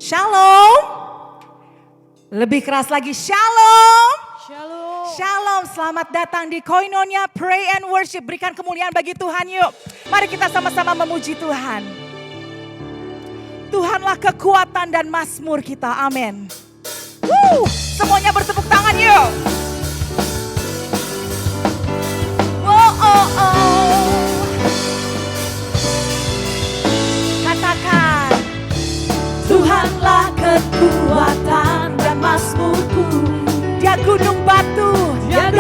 Shalom. Lebih keras lagi, shalom. Shalom. Shalom, selamat datang di Koinonia Pray and Worship. Berikan kemuliaan bagi Tuhan yuk. Mari kita sama-sama memuji Tuhan. Tuhanlah kekuatan dan mazmur kita, amin. Semuanya bertepuk tangan yuk. Katakan, Tuhanlah kekuatan dan mazmurku. Dia gunung batu dan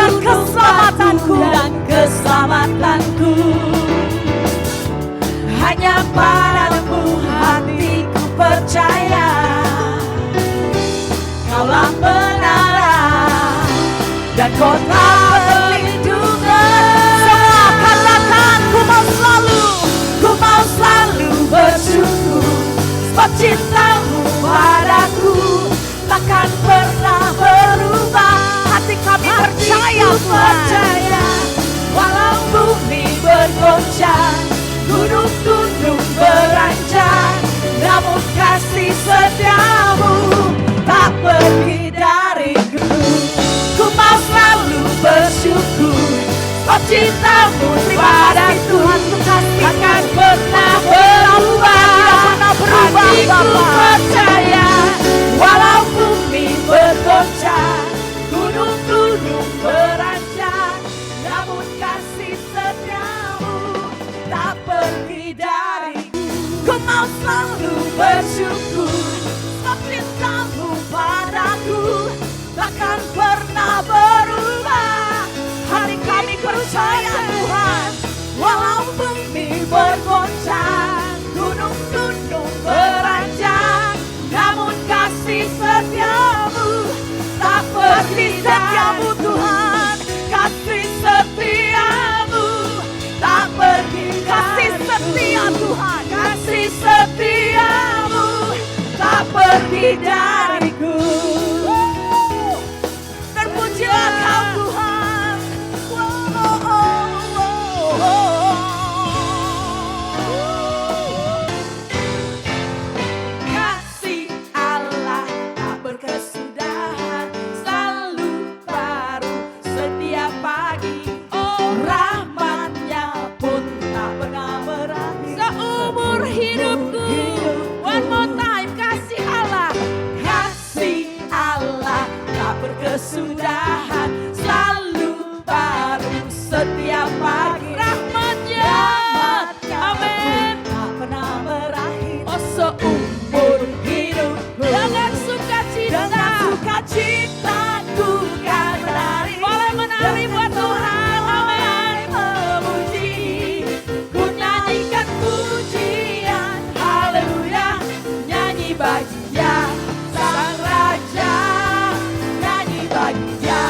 keselamatanku. Hanya padamu hatiku percaya. Kaulah menara dan kota perlindungan. Semua katakan, ku mau selalu bersyukur. Sebab cintamu padaku takkan pernah berubah. Hati kami percaya Tuhan. Walau bumi bergoncang, gunung-gunung beranjak, namun kasih setiamu tak pergi dariku. Ku mau selalu bersyukur. Sebab cintamu padaku takkan pernah berubah. Hatiku percaya, walau bumi bergoncang, gunung-gunung beranjak, namun kasih setiamu tak pergi dariku. Ku mau selalu bersyukur. Sebab cintamu padaku takkan pernah berubah. Hari kami percaya Tuhan, walau bumi bergoncang, gunung-gunung beranjak, namun kasih setiamu tak pergi dariku. Tuhan, kasih setiamu tak pergi. Kasih setia Tuhan, kasih setiamu tak pergi dariku. Terpujilah Kau Tuhan. Kasih Allah tak berkesudahan, selalu baru setiap pagi. Oh, rahmat-Nya pun tak pernah berakhir Seumur hidupku. One more time, kasih Allah. Kasih Allah tak berkesudahan, selalu baru setiap pagi. Rahmat-Nya. Amin. Tak pernah berakhir. Oh, seumur Hidup dengan sukacita. dengan sukacitaku kan menari. Boleh menari buat Tuhan. Amin. Memuji, ku nyanyikan pujian, haleluya. Nyanyi bagi Dia Sang Raja, nyanyi bagi Dia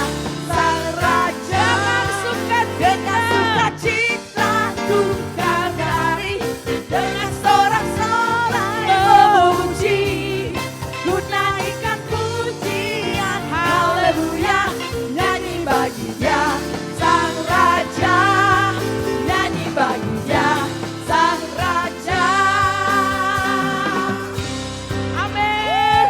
Sang Raja. Dengan sukacita ku kan menari, dengan sorak-sorai memuji, ku nyanyikan pujian, haleluya. Nyanyi bagi Dia Sang Raja, nyanyi bagi Dia Sang Raja. Amin.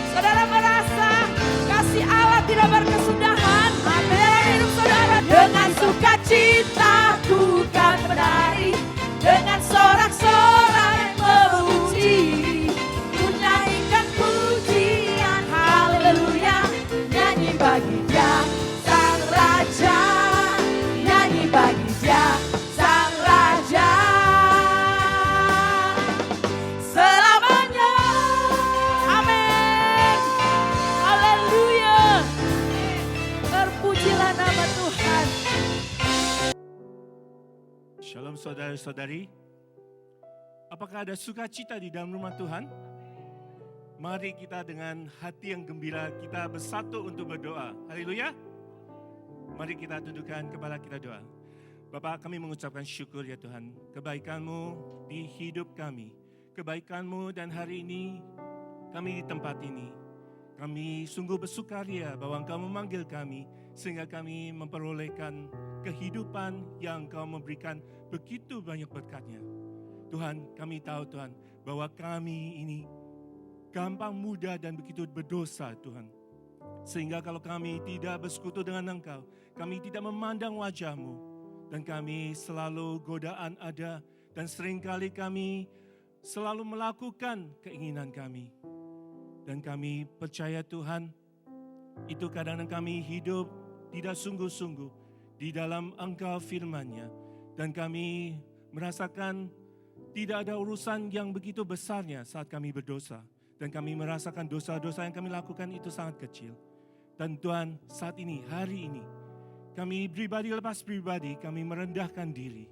Saudara merasa kasih Allah tidak berkesudahan dalam hidup saudara? Dengan sukacita ku kan menari, dengan sorak-sorai memuji, ku nyanyikan pujian, haleluya. Nyanyi bagi Dia Sang Raja, nyanyi bagi Dia Sang Raja. Selamanya. Amin. Haleluya. Terpujilah nama Tuhan. Shalom saudara-saudari. Apakah ada sukacita di dalam rumah Tuhan? Mari kita dengan hati yang gembira kita bersatu untuk berdoa. Haleluya. Mari kita tundukkan kepala kita doa. Bapa, kami mengucapkan syukur ya Tuhan. Kebaikan-Mu di hidup kami. Kebaikan-Mu dan hari ini kami di tempat ini. Kami sungguh bersukaria bahwa Engkau memanggil kami sehingga kami memperolehkan kehidupan yang Engkau memberikan begitu banyak berkat-Nya. Tuhan, kami tahu Tuhan bahwa kami ini gampang, mudah, dan begitu berdosa Tuhan. Sehingga kalau kami tidak bersekutu dengan Engkau, kami tidak memandang wajah-Mu, dan kami selalu godaan ada, dan seringkali kami selalu melakukan keinginan kami. Dan kami percaya Tuhan, itu kadang-kadang kami hidup tidak sungguh-sungguh di dalam Engkau firman-Nya. Dan kami merasakan tidak ada urusan yang begitu besarnya saat kami berdosa. Dan kami merasakan dosa-dosa yang kami lakukan itu sangat kecil. Dan Tuhan, saat ini, hari ini, kami pribadi lepas pribadi, kami merendahkan diri.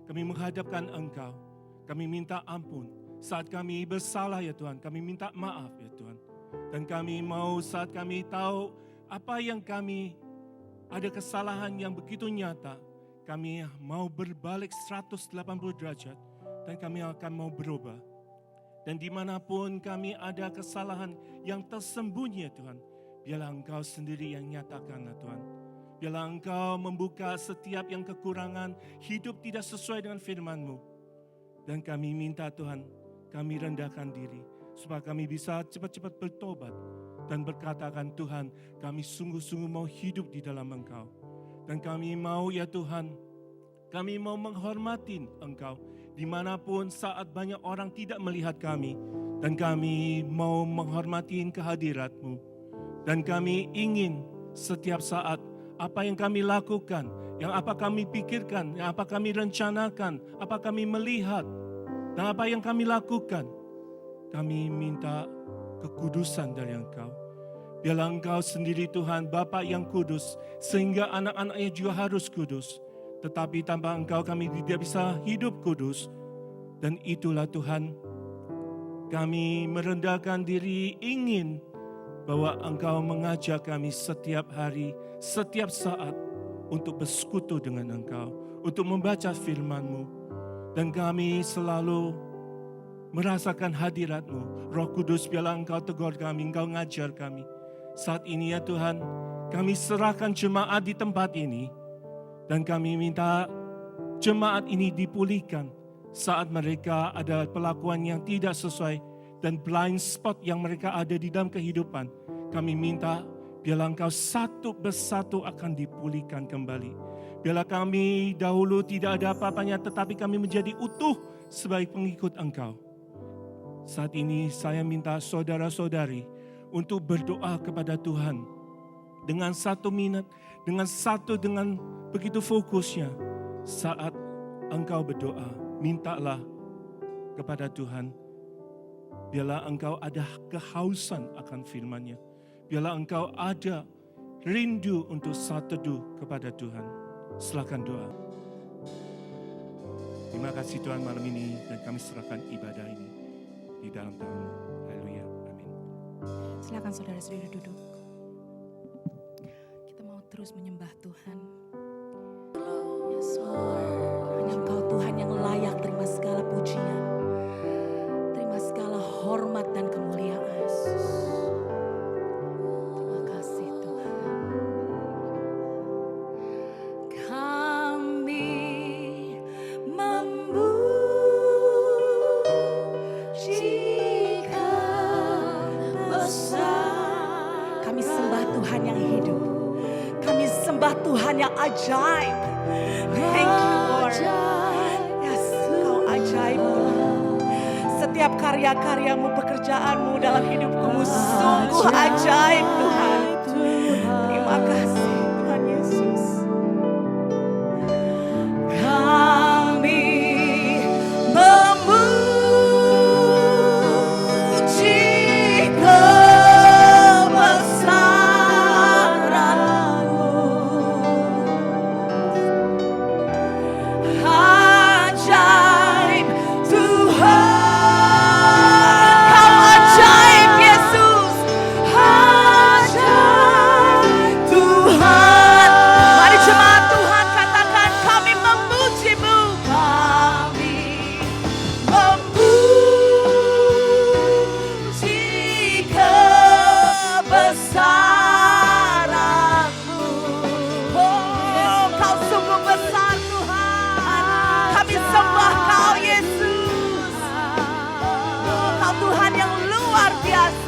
Kami menghadapkan Engkau. Kami minta ampun. Saat kami bersalah ya Tuhan, kami minta maaf ya Tuhan. Dan kami mau saat kami tahu apa yang kami ada kesalahan yang begitu nyata, kami mau berbalik 180 derajat dan kami akan mau berubah. Dan dimanapun kami ada kesalahan yang tersembunyi ya Tuhan, biarlah Engkau sendiri yang nyatakan ya Tuhan. Biarlah Engkau membuka setiap yang kekurangan, hidup tidak sesuai dengan firman-Mu. Dan kami minta Tuhan, kami rendahkan diri, supaya kami bisa cepat-cepat bertobat dan berkatakan Tuhan, kami sungguh-sungguh mau hidup di dalam Engkau. Dan kami mau ya Tuhan, kami mau menghormati Engkau dimanapun saat banyak orang tidak melihat kami. Dan kami mau menghormati kehadirat-Mu. Dan kami ingin setiap saat apa yang kami lakukan, yang apa kami pikirkan, yang apa kami rencanakan, apa kami melihat, dan apa yang kami lakukan, kami minta kekudusan dari Engkau. Biarlah Engkau sendiri Tuhan, Bapa yang kudus, sehingga anak-anaknya juga harus kudus. Tetapi tanpa Engkau kami tidak bisa hidup kudus. Dan itulah Tuhan, kami merendahkan diri ingin bahwa Engkau mengajak kami setiap hari, setiap saat untuk bersekutu dengan Engkau, untuk membaca firman-Mu. Dan kami selalu merasakan hadirat-Mu. Roh Kudus, biarlah Engkau tegur kami, Engkau ngajar kami. Saat ini ya Tuhan, kami serahkan jemaat di tempat ini. Dan kami minta jemaat ini dipulihkan saat mereka ada perlakuan yang tidak sesuai dan blind spot yang mereka ada di dalam kehidupan. Kami minta biarlah Engkau satu persatu akan dipulihkan kembali. Biarlah kami dahulu tidak ada apa-apanya, tetapi kami menjadi utuh sebagai pengikut Engkau. Saat ini saya minta saudara-saudari untuk berdoa kepada Tuhan dengan satu minat, dengan begitu fokusnya. Saat engkau berdoa, mintalah kepada Tuhan. Biarlah engkau ada kehausan akan firman-Nya. Biarlah engkau ada rindu untuk saat teduh kepada Tuhan. Silakan doa. Terima kasih Tuhan malam ini, dan kami serahkan ibadah ini di dalam tangan-Mu. Haleluya. Amin. Silakan saudara-saudara duduk. Kita mau terus menyembah Tuhan. Hanya Engkau Tuhan yang layak terima segala pujian, terima segala hormat dan kemuliaan. Terima kasih Tuhan. Kami Kami sembah Tuhan yang hidup. Kami sembah Tuhan yang ajaib. Thank you Lord. Yes, Kau ajaib Tuhan. Setiap karya-karyamu, pekerjaanmu dalam hidupku sungguh ajaib Tuhan. Terima kasih Tuhan Yesus. Kami Tuhan yang luar biasa.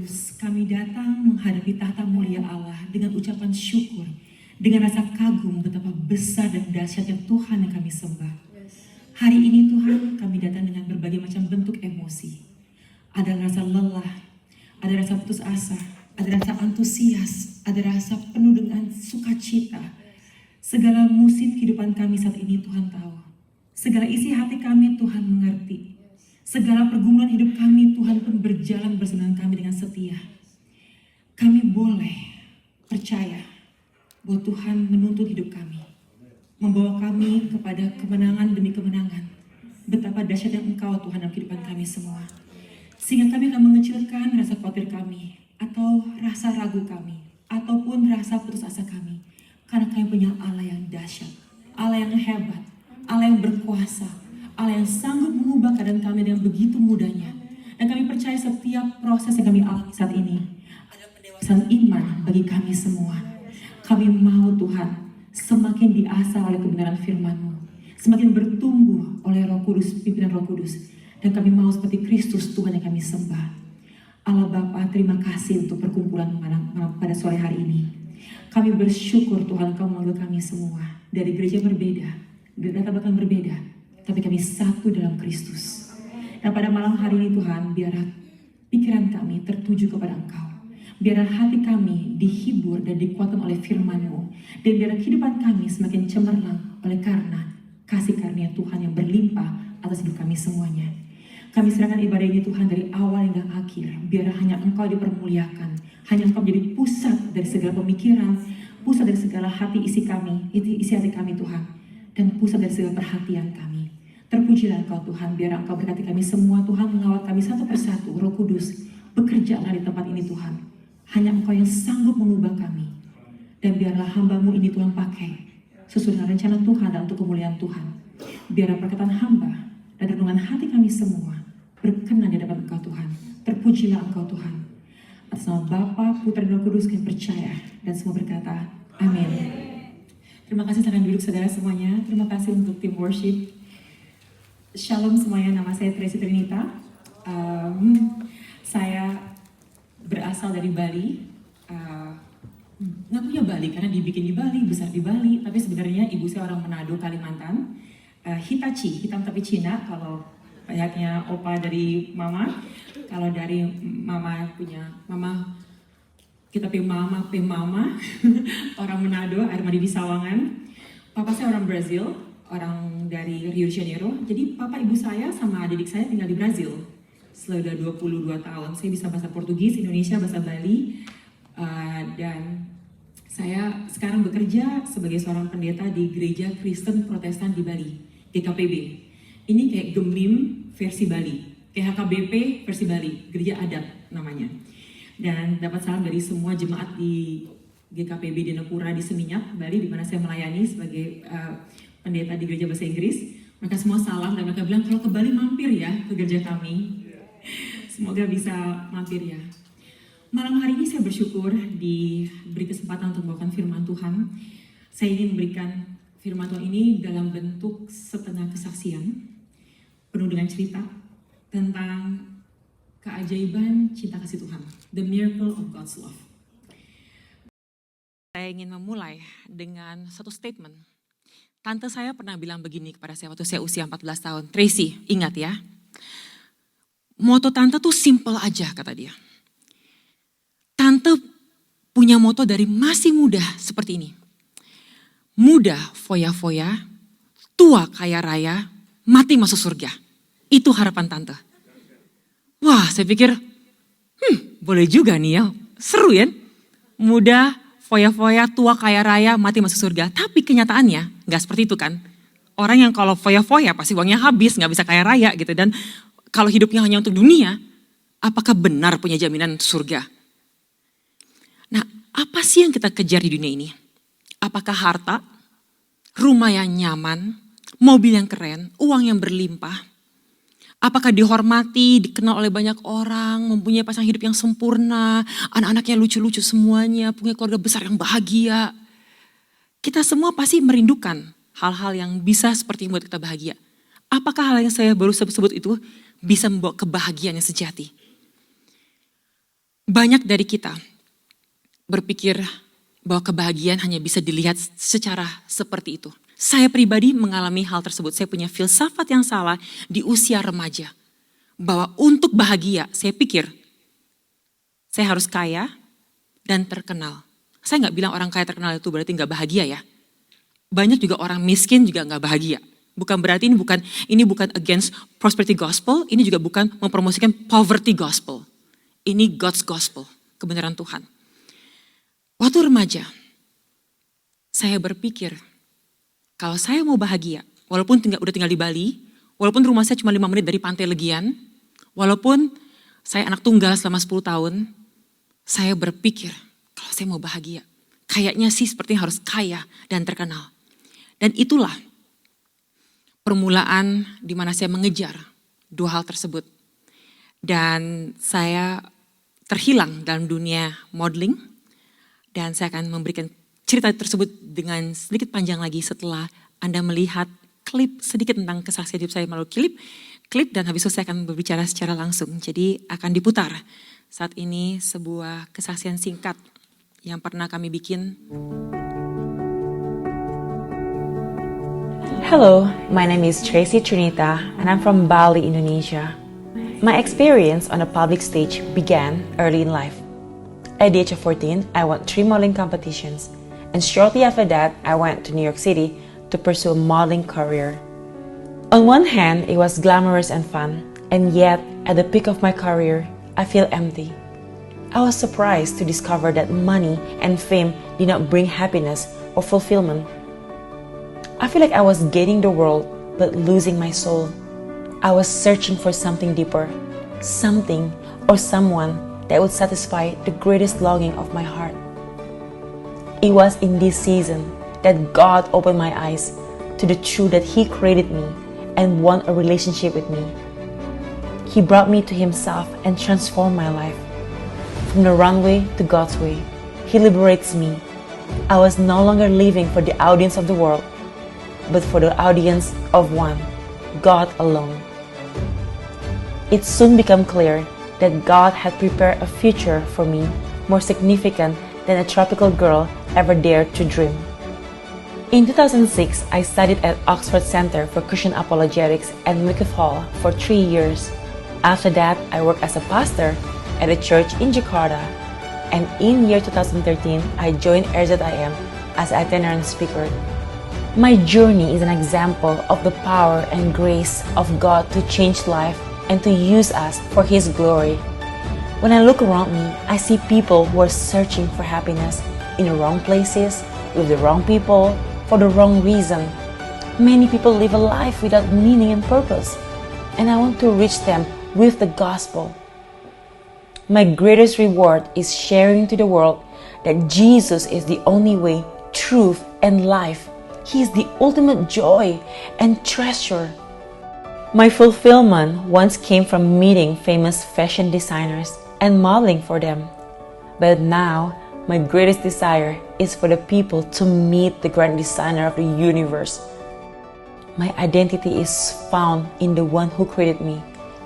Kudus, kami datang menghadapi tahta mulia Allah dengan ucapan syukur, dengan rasa kagum betapa besar dan dahsyatnya Tuhan yang kami sembah. Hari ini Tuhan, kami datang dengan berbagai macam bentuk emosi. Ada rasa lelah, ada rasa putus asa, ada rasa antusias, ada rasa penuh dengan sukacita. Segala musim kehidupan kami saat ini Tuhan tahu. Segala isi hati kami Tuhan mengerti. Segala pergumulan hidup kami Tuhan pun berjalan bersama kami dengan setia. Kami boleh percaya bahwa Tuhan menuntut hidup kami. Membawa kami kepada kemenangan demi kemenangan. Betapa dahsyatnya Engkau Tuhan dalam kehidupan kami semua. Sehingga kami akan mengecilkan rasa khawatir kami. Atau rasa ragu kami. Ataupun rasa putus asa kami. Karena kami punya Allah yang dahsyat. Allah yang hebat. Allah yang berkuasa. Allah yang sanggup mengubah keadaan kami dengan begitu mudahnya. Dan kami percaya setiap proses yang kami alami saat ini adalah pendewasaan iman bagi kami semua. Kami mau Tuhan semakin diasah oleh kebenaran firman-Mu. Semakin bertumbuh oleh Roh Kudus, pimpinan Roh Kudus. Dan kami mau seperti Kristus Tuhan yang kami sembah. Allah Bapa, terima kasih untuk perkumpulan pada sore hari ini. Kami bersyukur Tuhan Engkau memanggil kami semua dari gereja berbeda, dari latar belakang berbeda. Tapi kami satu dalam Kristus. Dan pada malam hari ini Tuhan, biarlah pikiran kami tertuju kepada Engkau. Biarlah hati kami dihibur dan dikuatkan oleh firman-Mu. Dan biarlah kehidupan kami semakin cemerlang oleh karena kasih karunia Tuhan yang berlimpah atas hidup kami semuanya. Kami serahkan ibadah ini Tuhan dari awal hingga akhir. Biarlah hanya Engkau dipermuliakan. Hanya Engkau menjadi pusat dari segala pemikiran, pusat dari segala hati isi hati kami Tuhan. Dan pusat dari segala perhatian kami. Terpujilah Engkau Tuhan, biar Engkau berkati kami semua Tuhan, mengawal kami satu persatu. Roh Kudus, bekerjalah di tempat ini Tuhan. Hanya Engkau yang sanggup mengubah kami. Dan biarlah hamba-Mu ini Tuhan pakai sesuai dengan rencana Tuhan dan untuk kemuliaan Tuhan. Biarlah perkataan hamba dan renungan hati kami semua berkenan di hadapan Engkau Tuhan. Terpujilah Engkau Tuhan. Atas nama Bapa, Putra dan Roh Kudus kami percaya dan semua berkata, amin. Terima kasih, silakan duduk saudara semuanya. Terima kasih untuk tim worship. Shalom semuanya, nama saya Tracy Trinita. Saya berasal dari Bali. Ngakunya Bali karena dibikin di Bali, besar di Bali. Tapi sebenarnya ibu saya orang Manado, Kalimantan. Hitachi, hitam tapi Cina. Kalau kayaknya opa dari mama. Kalau dari mama punya mama, kita mama orang Manado, air mandi di Sawangan. Papa saya orang Brazil. Orang dari Rio de Janeiro, jadi papa ibu saya sama adik saya tinggal di Brazil. Sudah 22 tahun, saya bisa bahasa Portugis, Indonesia, bahasa Bali. Dan saya sekarang bekerja sebagai seorang pendeta di Gereja Kristen Protestan di Bali, GKPB. Ini kayak Gemim versi Bali, kayak HKBP versi Bali, gereja adat namanya. Dan dapat salam dari semua jemaat di GKPB Denapura di Seminyak, Bali, di mana saya melayani sebagai pendeta di gereja bahasa Inggris. Mereka semua salam dan mereka bilang kalau ke Bali mampir ya ke gereja kami. Semoga bisa mampir ya. Malam hari ini saya bersyukur diberi kesempatan untuk membawakan firman Tuhan. Saya ingin memberikan firman Tuhan ini dalam bentuk setengah kesaksian, penuh dengan cerita tentang keajaiban cinta kasih Tuhan, the miracle of God's love. Saya ingin memulai dengan satu statement. Tante saya pernah bilang begini kepada saya waktu saya usia 14 tahun. Tracy, ingat ya. Moto tante tuh simple aja kata dia. Tante punya moto dari masih muda seperti ini. Muda foya-foya, tua kaya raya, mati masuk surga. Itu harapan tante. Wah, saya pikir, boleh juga nih ya. Seru ya. Muda, foya-foya, tua kaya raya, mati masuk surga. Tapi kenyataannya gak seperti itu kan. Orang yang kalau foya-foya pasti uangnya habis, gak bisa kaya raya gitu. Dan kalau hidupnya hanya untuk dunia, apakah benar punya jaminan surga? Nah, apa sih yang kita kejar di dunia ini? Apakah harta, rumah yang nyaman, mobil yang keren, uang yang berlimpah? Apakah dihormati, dikenal oleh banyak orang, mempunyai pasangan hidup yang sempurna, anak-anaknya lucu-lucu semuanya, punya keluarga besar yang bahagia. Kita semua pasti merindukan hal-hal yang bisa seperti membuat kita bahagia. Apakah hal yang saya baru sebut itu bisa membawa kebahagiaan yang sejati? Banyak dari kita berpikir bahwa kebahagiaan hanya bisa dilihat secara seperti itu. Saya pribadi mengalami hal tersebut. Saya punya filsafat yang salah di usia remaja. Bahwa untuk bahagia, saya pikir saya harus kaya dan terkenal. Saya nggak bilang orang kaya terkenal itu berarti nggak bahagia ya. Banyak juga orang miskin juga nggak bahagia. Bukan berarti ini bukan against prosperity gospel, ini juga bukan mempromosikan poverty gospel. Ini God's gospel, kebenaran Tuhan. Waktu remaja, saya berpikir kalau saya mau bahagia, walaupun udah tinggal di Bali, walaupun rumah saya cuma 5 menit dari Pantai Legian, walaupun saya anak tunggal selama 10 tahun, saya berpikir kalau saya mau bahagia, kayaknya sih sepertinya harus kaya dan terkenal. Dan itulah permulaan di mana saya mengejar dua hal tersebut. Dan saya terhilang dalam dunia modeling. Dan saya akan memberikan cerita tersebut dengan sedikit panjang lagi setelah Anda melihat klip sedikit tentang kesaksian hidup saya melalui klip dan habis itu saya akan berbicara secara langsung. Jadi akan diputar saat ini sebuah kesaksian singkat yang pernah kami bikin. Hello, my name is Tracy Trinita and I'm from Bali, Indonesia. My experience on a public stage began early in life. At the age of 14, I won 3 modeling competitions, and shortly after that, I went to New York City to pursue a modeling career. On one hand, it was glamorous and fun, and yet, at the peak of my career, I feel empty. I was surprised to discover that money and fame did not bring happiness or fulfillment. I feel like I was gaining the world, but losing my soul. I was searching for something deeper, something or someone that would satisfy the greatest longing of my heart. It was in this season that God opened my eyes to the truth that He created me and want a relationship with me. He brought me to Himself and transformed my life. From the runway to God's way, He liberates me. I was no longer living for the audience of the world, but for the audience of one, God alone. It soon became clear that God had prepared a future for me more significant than a tropical girl ever dared to dream. In 2006, I studied at Oxford Center for Christian Apologetics at Wycliffe Hall for 3 years. After that, I worked as a pastor at a church in Jakarta. And in year 2013, I joined RZIM as an itinerant speaker. My journey is an example of the power and grace of God to change life and to use us for His glory. When I look around me, I see people who are searching for happiness in the wrong places, with the wrong people, for the wrong reason. Many people live a life without meaning and purpose, and I want to reach them with the gospel. My greatest reward is sharing to the world that Jesus is the only way, truth, and life. He is the ultimate joy and treasure. My fulfillment once came from meeting famous fashion designers and modeling for them. But now, my greatest desire is for the people to meet the grand designer of the universe. My identity is found in the one who created me,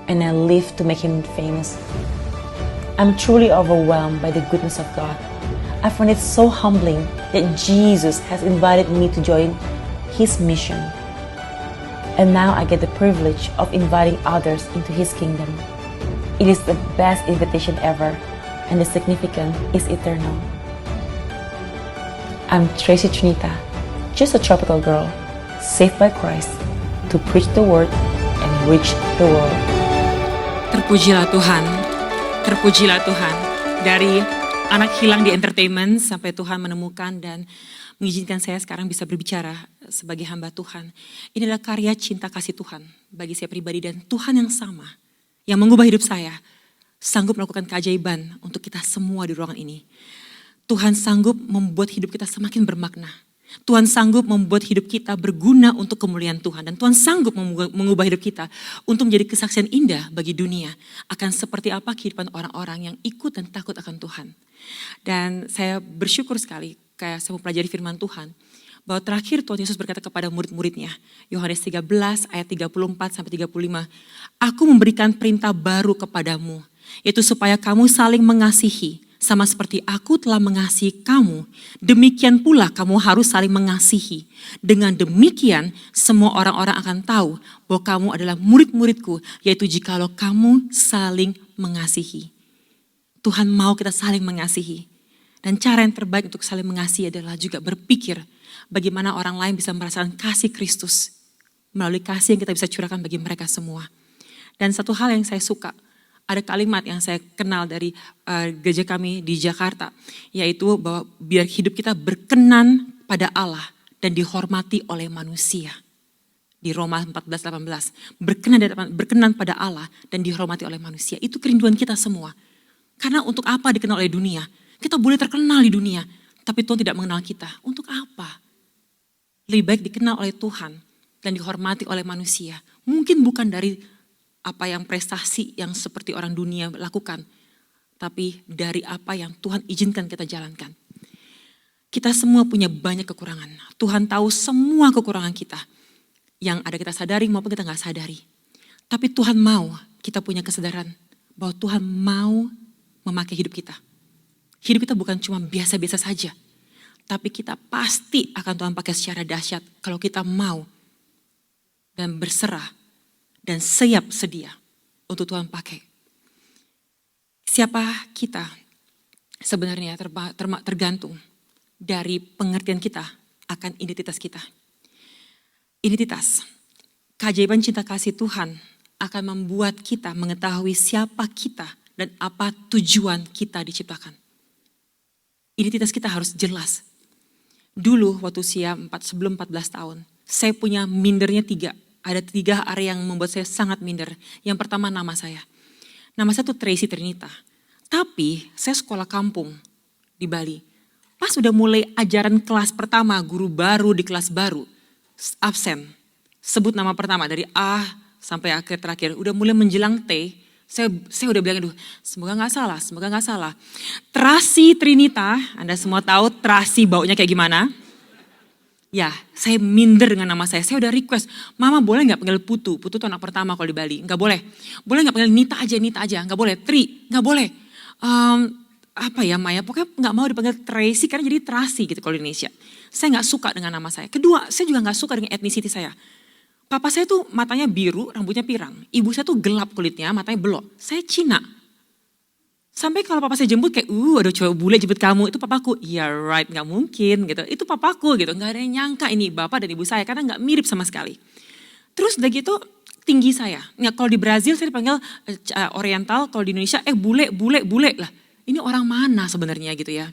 and I live to make Him famous. I'm truly overwhelmed by the goodness of God. I find it so humbling that Jesus has invited me to join His mission. And now I get the privilege of inviting others into His kingdom. It is the best invitation ever, and the significance is eternal. I'm Tracy Trinita, just a tropical girl, saved by Christ to preach the word and reach the world. Terpujilah Tuhan, terpujilah Tuhan. Dari anak hilang di entertainment sampai Tuhan menemukan dan mengizinkan saya sekarang bisa berbicara sebagai hamba Tuhan. Ini adalah karya cinta kasih Tuhan bagi saya pribadi dan Tuhan yang sama yang mengubah hidup saya sanggup melakukan keajaiban untuk kita semua di ruangan ini. Tuhan sanggup membuat hidup kita semakin bermakna. Tuhan sanggup membuat hidup kita berguna untuk kemuliaan Tuhan. Dan Tuhan sanggup mengubah hidup kita untuk menjadi kesaksian indah bagi dunia akan seperti apa kehidupan orang-orang yang ikut dan takut akan Tuhan. Dan saya bersyukur sekali kayak saya mempelajari firman Tuhan, bahwa terakhir Tuhan Yesus berkata kepada murid-muridnya, Yohanes 13 ayat 34 sampai 35, Aku memberikan perintah baru kepadamu, yaitu supaya kamu saling mengasihi, sama seperti aku telah mengasihi kamu, demikian pula kamu harus saling mengasihi. Dengan demikian, semua orang-orang akan tahu bahwa kamu adalah murid-muridku, yaitu jikalau kamu saling mengasihi. Tuhan mau kita saling mengasihi. Dan cara yang terbaik untuk saling mengasihi adalah juga berpikir bagaimana orang lain bisa merasakan kasih Kristus melalui kasih yang kita bisa curahkan bagi mereka semua. Dan satu hal yang saya suka, ada kalimat yang saya kenal dari gereja kami di Jakarta, yaitu bahwa biar hidup kita berkenan pada Allah dan dihormati oleh manusia. Di Roma 14:18, berkenan pada Allah dan dihormati oleh manusia. Itu kerinduan kita semua. Karena untuk apa dikenal oleh dunia? Kita boleh terkenal di dunia, tapi Tuhan tidak mengenal kita. Untuk apa? Lebih baik dikenal oleh Tuhan dan dihormati oleh manusia. Mungkin bukan dari apa yang prestasi yang seperti orang dunia lakukan, tapi dari apa yang Tuhan izinkan kita jalankan. Kita semua punya banyak kekurangan. Tuhan tahu semua kekurangan kita, yang ada kita sadari maupun kita nggak sadari. Tapi Tuhan mau kita punya kesadaran bahwa Tuhan mau memakai hidup kita. Hidup kita bukan cuma biasa-biasa saja, tapi kita pasti akan Tuhan pakai secara dahsyat kalau kita mau dan berserah dan siap sedia untuk Tuhan pakai. Siapa kita sebenarnya tergantung dari pengertian kita akan identitas kita. Identitas, keajaiban cinta kasih Tuhan akan membuat kita mengetahui siapa kita dan apa tujuan kita diciptakan. Identitas kita harus jelas. Dulu waktu usia sebelum 14 tahun, saya punya mindernya 3. Ada 3 area yang membuat saya sangat minder. Yang pertama nama saya. Nama saya tuh Tracy Trinita. Tapi saya sekolah kampung di Bali. Pas udah mulai ajaran kelas pertama, guru baru di kelas baru, absen. Sebut nama pertama dari A sampai akhir terakhir. Udah mulai menjelang T, saya udah bilang, aduh semoga gak salah. Tracy Trinita, Anda semua tahu Tracy baunya kayak gimana? Ya, saya minder dengan nama saya. Saya udah request, Mama boleh gak panggil Putu? Putu tuh anak pertama kalau di Bali. Gak boleh. Boleh gak panggil Nita aja. Gak boleh. Tri, gak boleh. Maya, pokoknya gak mau dipanggil Tracy karena jadi Tracy gitu kalau di Indonesia. Saya gak suka dengan nama saya. Kedua, saya juga gak suka dengan etnisiti saya. Papa saya tuh matanya biru, rambutnya pirang. Ibu saya tuh gelap kulitnya, matanya belok. Saya Cina. Sampai kalau papa saya jemput kayak, ada cowok bule jemput kamu, itu papaku. Iya right, gak mungkin gitu. Itu papaku gitu, gak ada yang nyangka ini bapak dan ibu saya karena gak mirip sama sekali. Terus udah gitu tinggi saya. Nggak, kalau di Brazil saya dipanggil oriental, kalau di Indonesia bule lah. Ini orang mana sebenarnya gitu ya.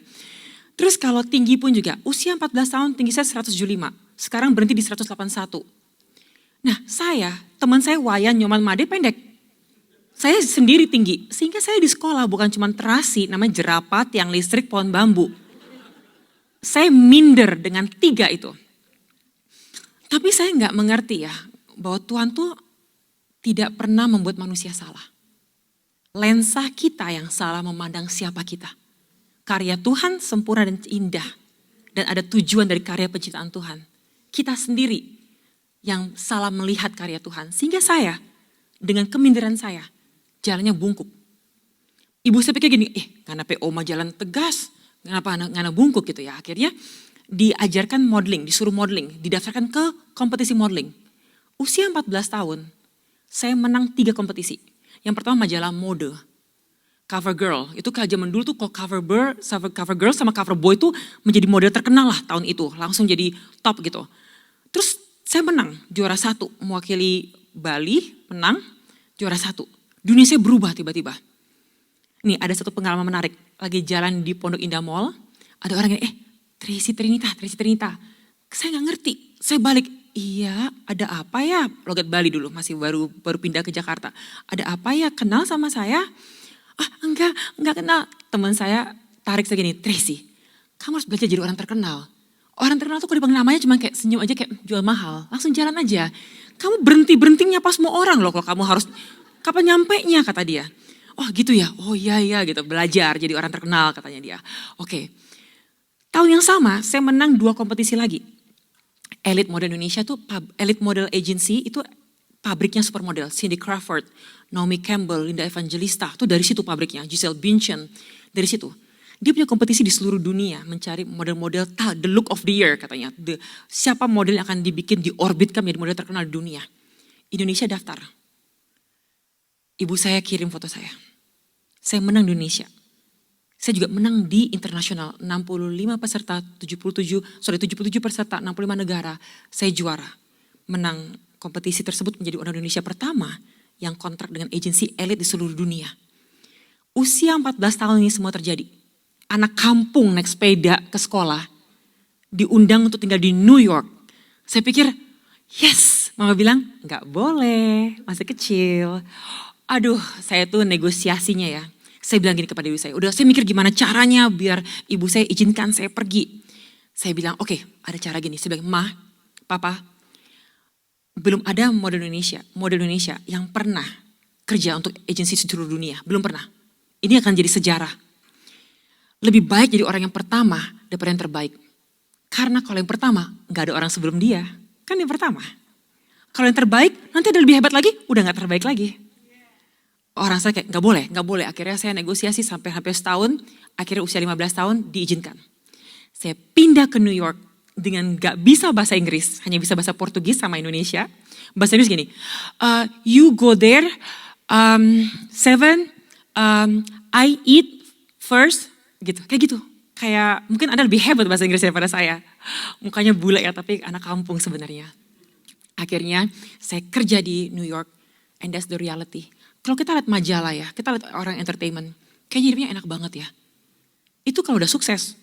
Terus kalau tinggi pun juga, usia 14 tahun tinggi saya 175. Sekarang berhenti di 181. Nah teman saya Wayan Nyoman Made pendek. Saya sendiri tinggi, sehingga saya di sekolah bukan cuma terasi, namanya jerapat, tiang listrik, pohon bambu. Saya minder dengan 3 itu. Tapi saya nggak mengerti ya, bahwa Tuhan tuh tidak pernah membuat manusia salah. Lensa kita yang salah memandang siapa kita. Karya Tuhan sempurna dan indah, dan ada tujuan dari karya penciptaan Tuhan. Kita sendiri yang salah melihat karya Tuhan, sehingga saya dengan keminderan saya, jalannya bungkuk. Ibu saya pikir gini, karena PO mah jalan tegas, kenapa ngana bungkuk gitu ya. Akhirnya diajarkan modeling, disuruh modeling, didaftarkan ke kompetisi modeling. Usia 14 tahun, saya menang 3 kompetisi. Yang pertama majalah mode, Cover Girl. Itu kayak zaman dulu tuh kalau Cover Girl sama Cover Boy tuh menjadi model terkenal lah tahun itu. Langsung jadi top gitu. Terus saya menang, juara 1, mewakili Bali, menang, juara 1. Dunia saya berubah tiba-tiba. Nih ada satu pengalaman menarik. Lagi jalan di Pondok Indah Mall. Ada orang yang Tracy Trinita. Saya gak ngerti. Saya balik. Iya ada apa ya? Logat Bali dulu masih baru pindah ke Jakarta. Ada apa ya? Kenal sama saya? Enggak kenal. Teman saya tarik segini. Tracy kamu harus belajar jadi orang terkenal. Orang terkenal tuh kalau dipanggil namanya cuma kayak senyum aja kayak jual mahal. Langsung jalan aja. Kamu berhenti-berhentinya pas semua orang loh kalau kamu harus... Kapan nyampenya kata dia. Oh gitu ya, oh iya gitu. Belajar jadi orang terkenal katanya dia. Oke. Tahun yang sama saya menang 2 kompetisi lagi. Elite Model Indonesia tuh, Elite Model Agency itu pabriknya supermodel, Cindy Crawford, Naomi Campbell, Linda Evangelista, itu dari situ pabriknya, Giselle Bündchen, dari situ. Dia punya kompetisi di seluruh dunia mencari model-model the look of the year katanya. Siapa model yang akan dibikin diorbitkan menjadi model terkenal di dunia. Indonesia daftar. Ibu saya kirim foto saya. Saya menang di Indonesia. Saya juga menang di internasional, 65 peserta, 77 peserta, 65 negara. Saya juara. Menang kompetisi tersebut menjadi orang Indonesia pertama yang kontrak dengan agensi elit di seluruh dunia. Usia 14 tahun ini semua terjadi. Anak kampung naik sepeda ke sekolah, diundang untuk tinggal di New York. Saya pikir, yes, mama bilang, nggak boleh, masih kecil. Aduh, saya tuh negosiasinya ya. Saya bilang gini kepada ibu saya, udah saya mikir gimana caranya biar ibu saya izinkan saya pergi. Saya bilang, oke, ada cara gini. Saya bilang, Ma, Papa, belum ada model Indonesia yang pernah kerja untuk agensi seluruh dunia. Belum pernah. Ini akan jadi sejarah. Lebih baik jadi orang yang pertama daripada yang terbaik. Karena kalau yang pertama, gak ada orang sebelum dia. Kan yang pertama. Kalau yang terbaik, nanti ada lebih hebat lagi, udah gak terbaik lagi. Orang saya kayak, gak boleh. Akhirnya saya negosiasi sampai hampir setahun, akhirnya usia 15 tahun diizinkan. Saya pindah ke New York dengan gak bisa bahasa Inggris, hanya bisa bahasa Portugis sama Indonesia. Bahasa Inggris gini, you go there, 7, I eat first, gitu, kayak gitu. Kayak mungkin Anda lebih hebat bahasa Inggris daripada saya. Mukanya bule ya, tapi anak kampung sebenarnya. Akhirnya saya kerja di New York, and that's the reality. Kalau kita lihat majalah ya, kita lihat orang entertainment, kayaknya hidupnya enak banget ya. Itu kalau udah sukses,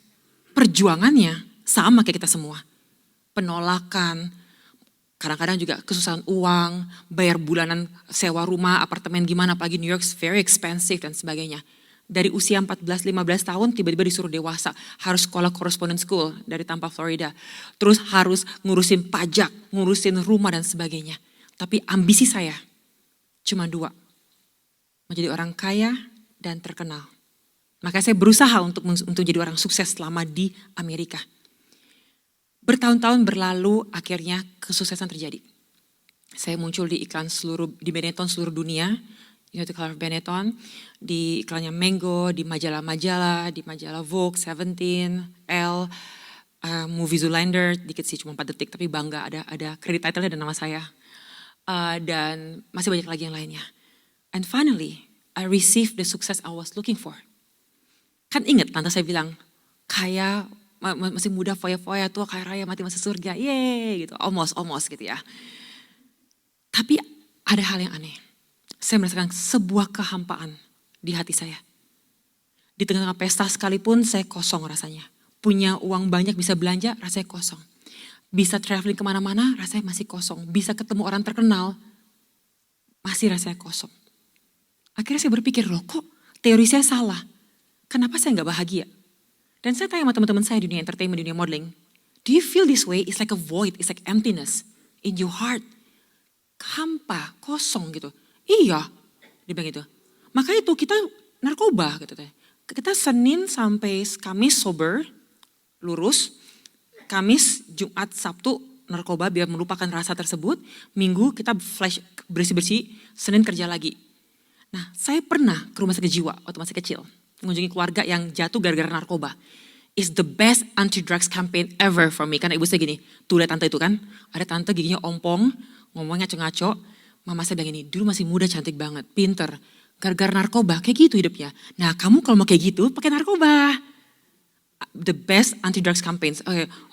perjuangannya sama kayak kita semua. Penolakan, kadang-kadang juga kesusahan uang, bayar bulanan sewa rumah, apartemen gimana, apalagi New York very expensive dan sebagainya. Dari usia 14-15 tahun tiba-tiba disuruh dewasa, harus sekolah correspondence school dari Tampa, Florida. Terus harus ngurusin pajak, ngurusin rumah dan sebagainya. Tapi ambisi saya cuma 2, menjadi orang kaya dan terkenal. Makanya saya berusaha untuk jadi orang sukses selama di Amerika. Bertahun-tahun berlalu, akhirnya kesuksesan terjadi. Saya muncul di iklan di Benetton seluruh dunia, United Color of Benetton, di iklannya Mango, di majalah-majalah, di majalah Vogue, Seventeen, Elle, Movie Zoolander, dikit sih cuma 4 detik, tapi bangga ada kredit title-nya dan nama saya. Dan masih banyak lagi yang lainnya. And finally, I received the success I was looking for. Kan ingat tante saya bilang, kaya, masih muda, foya-foya, tua, kaya raya, mati masuk surga, yeay gitu, almost gitu ya. Tapi ada hal yang aneh. Saya merasakan sebuah kehampaan di hati saya. Di tengah-tengah pesta sekalipun saya kosong rasanya. Punya uang banyak bisa belanja, rasanya kosong. Bisa traveling kemana-mana, rasanya masih kosong. Bisa ketemu orang terkenal, masih rasanya kosong. Akhirnya saya berpikir, loh kok teori saya salah? Kenapa saya gak bahagia? Dan saya tanya sama teman-teman saya di dunia entertainment, di dunia modeling. Do you feel this way? It's like a void, it's like emptiness in your heart. Hampa, kosong gitu. Iya, dia bilang gitu. Maka itu kita narkoba gitu. Kita Senin sampai Kamis sober, lurus. Kamis, Jumat, Sabtu narkoba biar melupakan rasa tersebut. Minggu kita flash bersih-bersih, Senin kerja lagi. Nah, saya pernah ke rumah sakit jiwa waktu masih kecil. Mengunjungi keluarga yang jatuh gara-gara narkoba. It's the best anti-drugs campaign ever for me. Karena ibu saya gini, tuh lihat tante itu kan. Ada tante giginya ompong, ngomongnya ngaco-ngaco. Mama saya bilang ini, dulu masih muda cantik banget, pinter. Gara-gara narkoba, kayak gitu hidupnya. Nah kamu kalau mau kayak gitu, pakai narkoba. The best anti-drugs campaigns.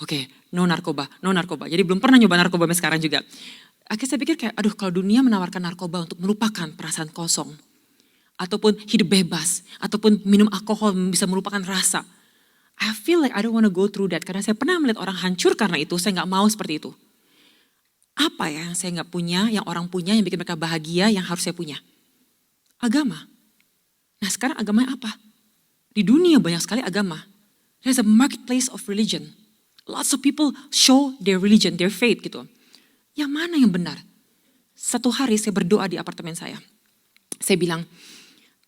Oke, no narkoba. Jadi belum pernah nyoba narkoba sampai sekarang juga. Akhirnya saya pikir kayak, aduh kalau dunia menawarkan narkoba untuk melupakan perasaan kosong. Ataupun hidup bebas. Ataupun minum alkohol bisa melupakan rasa. I feel like I don't want to go through that. Karena saya pernah melihat orang hancur karena itu, saya gak mau seperti itu. Apa ya yang saya gak punya, yang orang punya, yang bikin mereka bahagia, yang harus saya punya? Agama. Nah sekarang agamanya apa? Di dunia banyak sekali agama. There's a marketplace of religion. Lots of people show their religion, their faith gitu. Yang mana yang benar? Satu hari saya berdoa di apartemen saya. Saya bilang,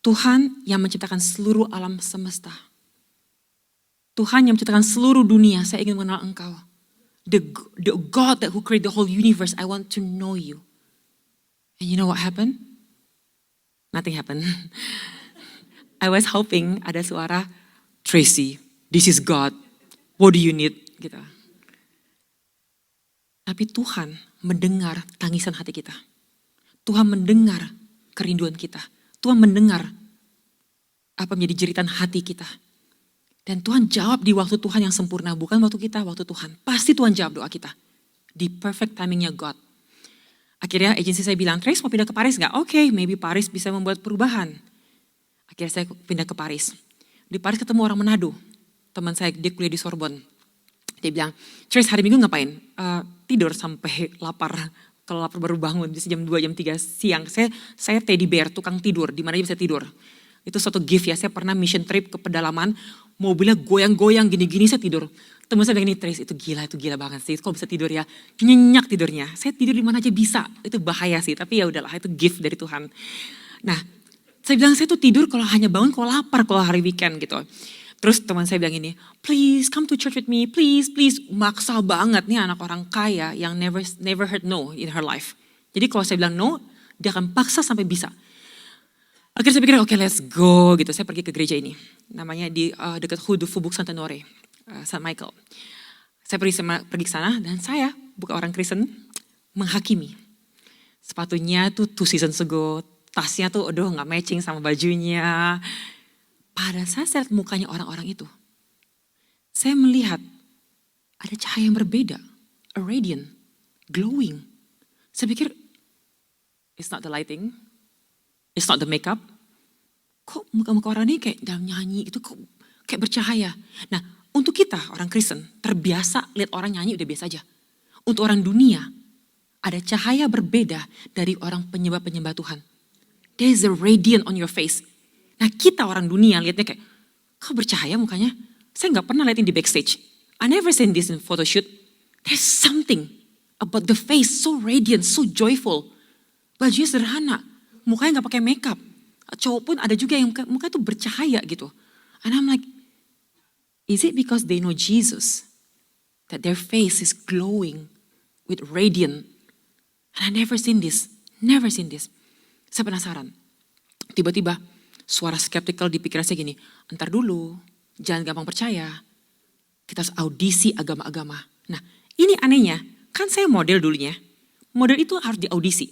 Tuhan yang menciptakan seluruh alam semesta. Tuhan yang menciptakan seluruh dunia, saya ingin mengenal Engkau. The God that who created the whole universe, I want to know you. And you know what happened? Nothing happened. I was hoping ada suara, Tracy, this is God. What do you need? Gitu. Tapi Tuhan mendengar tangisan hati kita. Tuhan mendengar kerinduan kita. Tuhan mendengar apa menjadi jeritan hati kita. Dan Tuhan jawab di waktu Tuhan yang sempurna, bukan waktu kita, waktu Tuhan. Pasti Tuhan jawab doa kita. Di perfect timingnya God. Akhirnya agensi saya bilang, Trace mau pindah ke Paris gak? Oke, maybe Paris bisa membuat perubahan. Akhirnya saya pindah ke Paris. Di Paris ketemu orang Manado. Teman saya, dia kuliah di Sorbonne. Dia bilang, Trace hari Minggu ngapain? Tidur sampai lapar. Kalau lapar baru bangun, bisa jam 2, jam 3 siang. Saya teddy bear, tukang tidur, di mana aja bisa tidur. Itu suatu gift ya, saya pernah mission trip ke pedalaman, mobilnya goyang-goyang gini-gini saya tidur. Temen saya bilang ini, Trace itu gila banget sih, kok bisa tidur ya, nyenyak tidurnya. Saya tidur di mana aja bisa, itu bahaya sih, tapi ya udahlah itu gift dari Tuhan. Nah, saya bilang saya tuh tidur kalau hanya bangun kalau lapar, kalau hari weekend gitu. Terus teman saya bilang ini, please come to church with me, please. Maksa banget nih anak orang kaya yang never heard no in her life. Jadi kalau saya bilang no, dia akan paksa sampai bisa. Akhirnya saya pikir, oke, let's go gitu. Saya pergi ke gereja ini, namanya di dekat Faubourg Saint-Honoré, Saint Michael. Saya pergi ke sana dan saya, bukan orang Kristen, menghakimi. Sepatunya tuh 2 seasons ago, tasnya tuh aduh gak matching sama bajunya. Pada saat saya lihat mukanya orang-orang itu, saya melihat ada cahaya yang berbeda, a radiant, glowing. Saya pikir, it's not the lighting, it's not the makeup. Kok muka-muka orang ini kayak dalam nyanyi itu kok kayak bercahaya. Nah, untuk kita orang Kristen terbiasa lihat orang nyanyi udah biasa aja. Untuk orang dunia ada cahaya berbeda dari orang penyembah Tuhan. There is a radiant on your face. Nah, kita orang dunia lihatnya kayak kok bercahaya mukanya. Saya nggak pernah liatin di backstage. I never seen this in photo shoot. There's something about the face so radiant, so joyful. Bajunya sederhana. Mukanya gak pakai makeup. Cowok pun ada juga yang mukanya tuh bercahaya gitu. And I'm like, is it because they know Jesus? That their face is glowing with radiant. And I never seen this. Saya penasaran. Tiba-tiba suara skeptical di pikiran saya gini, entar dulu, jangan gampang percaya. Kita harus audisi agama-agama. Nah, ini anehnya, kan saya model dulunya. Model itu harus diaudisi.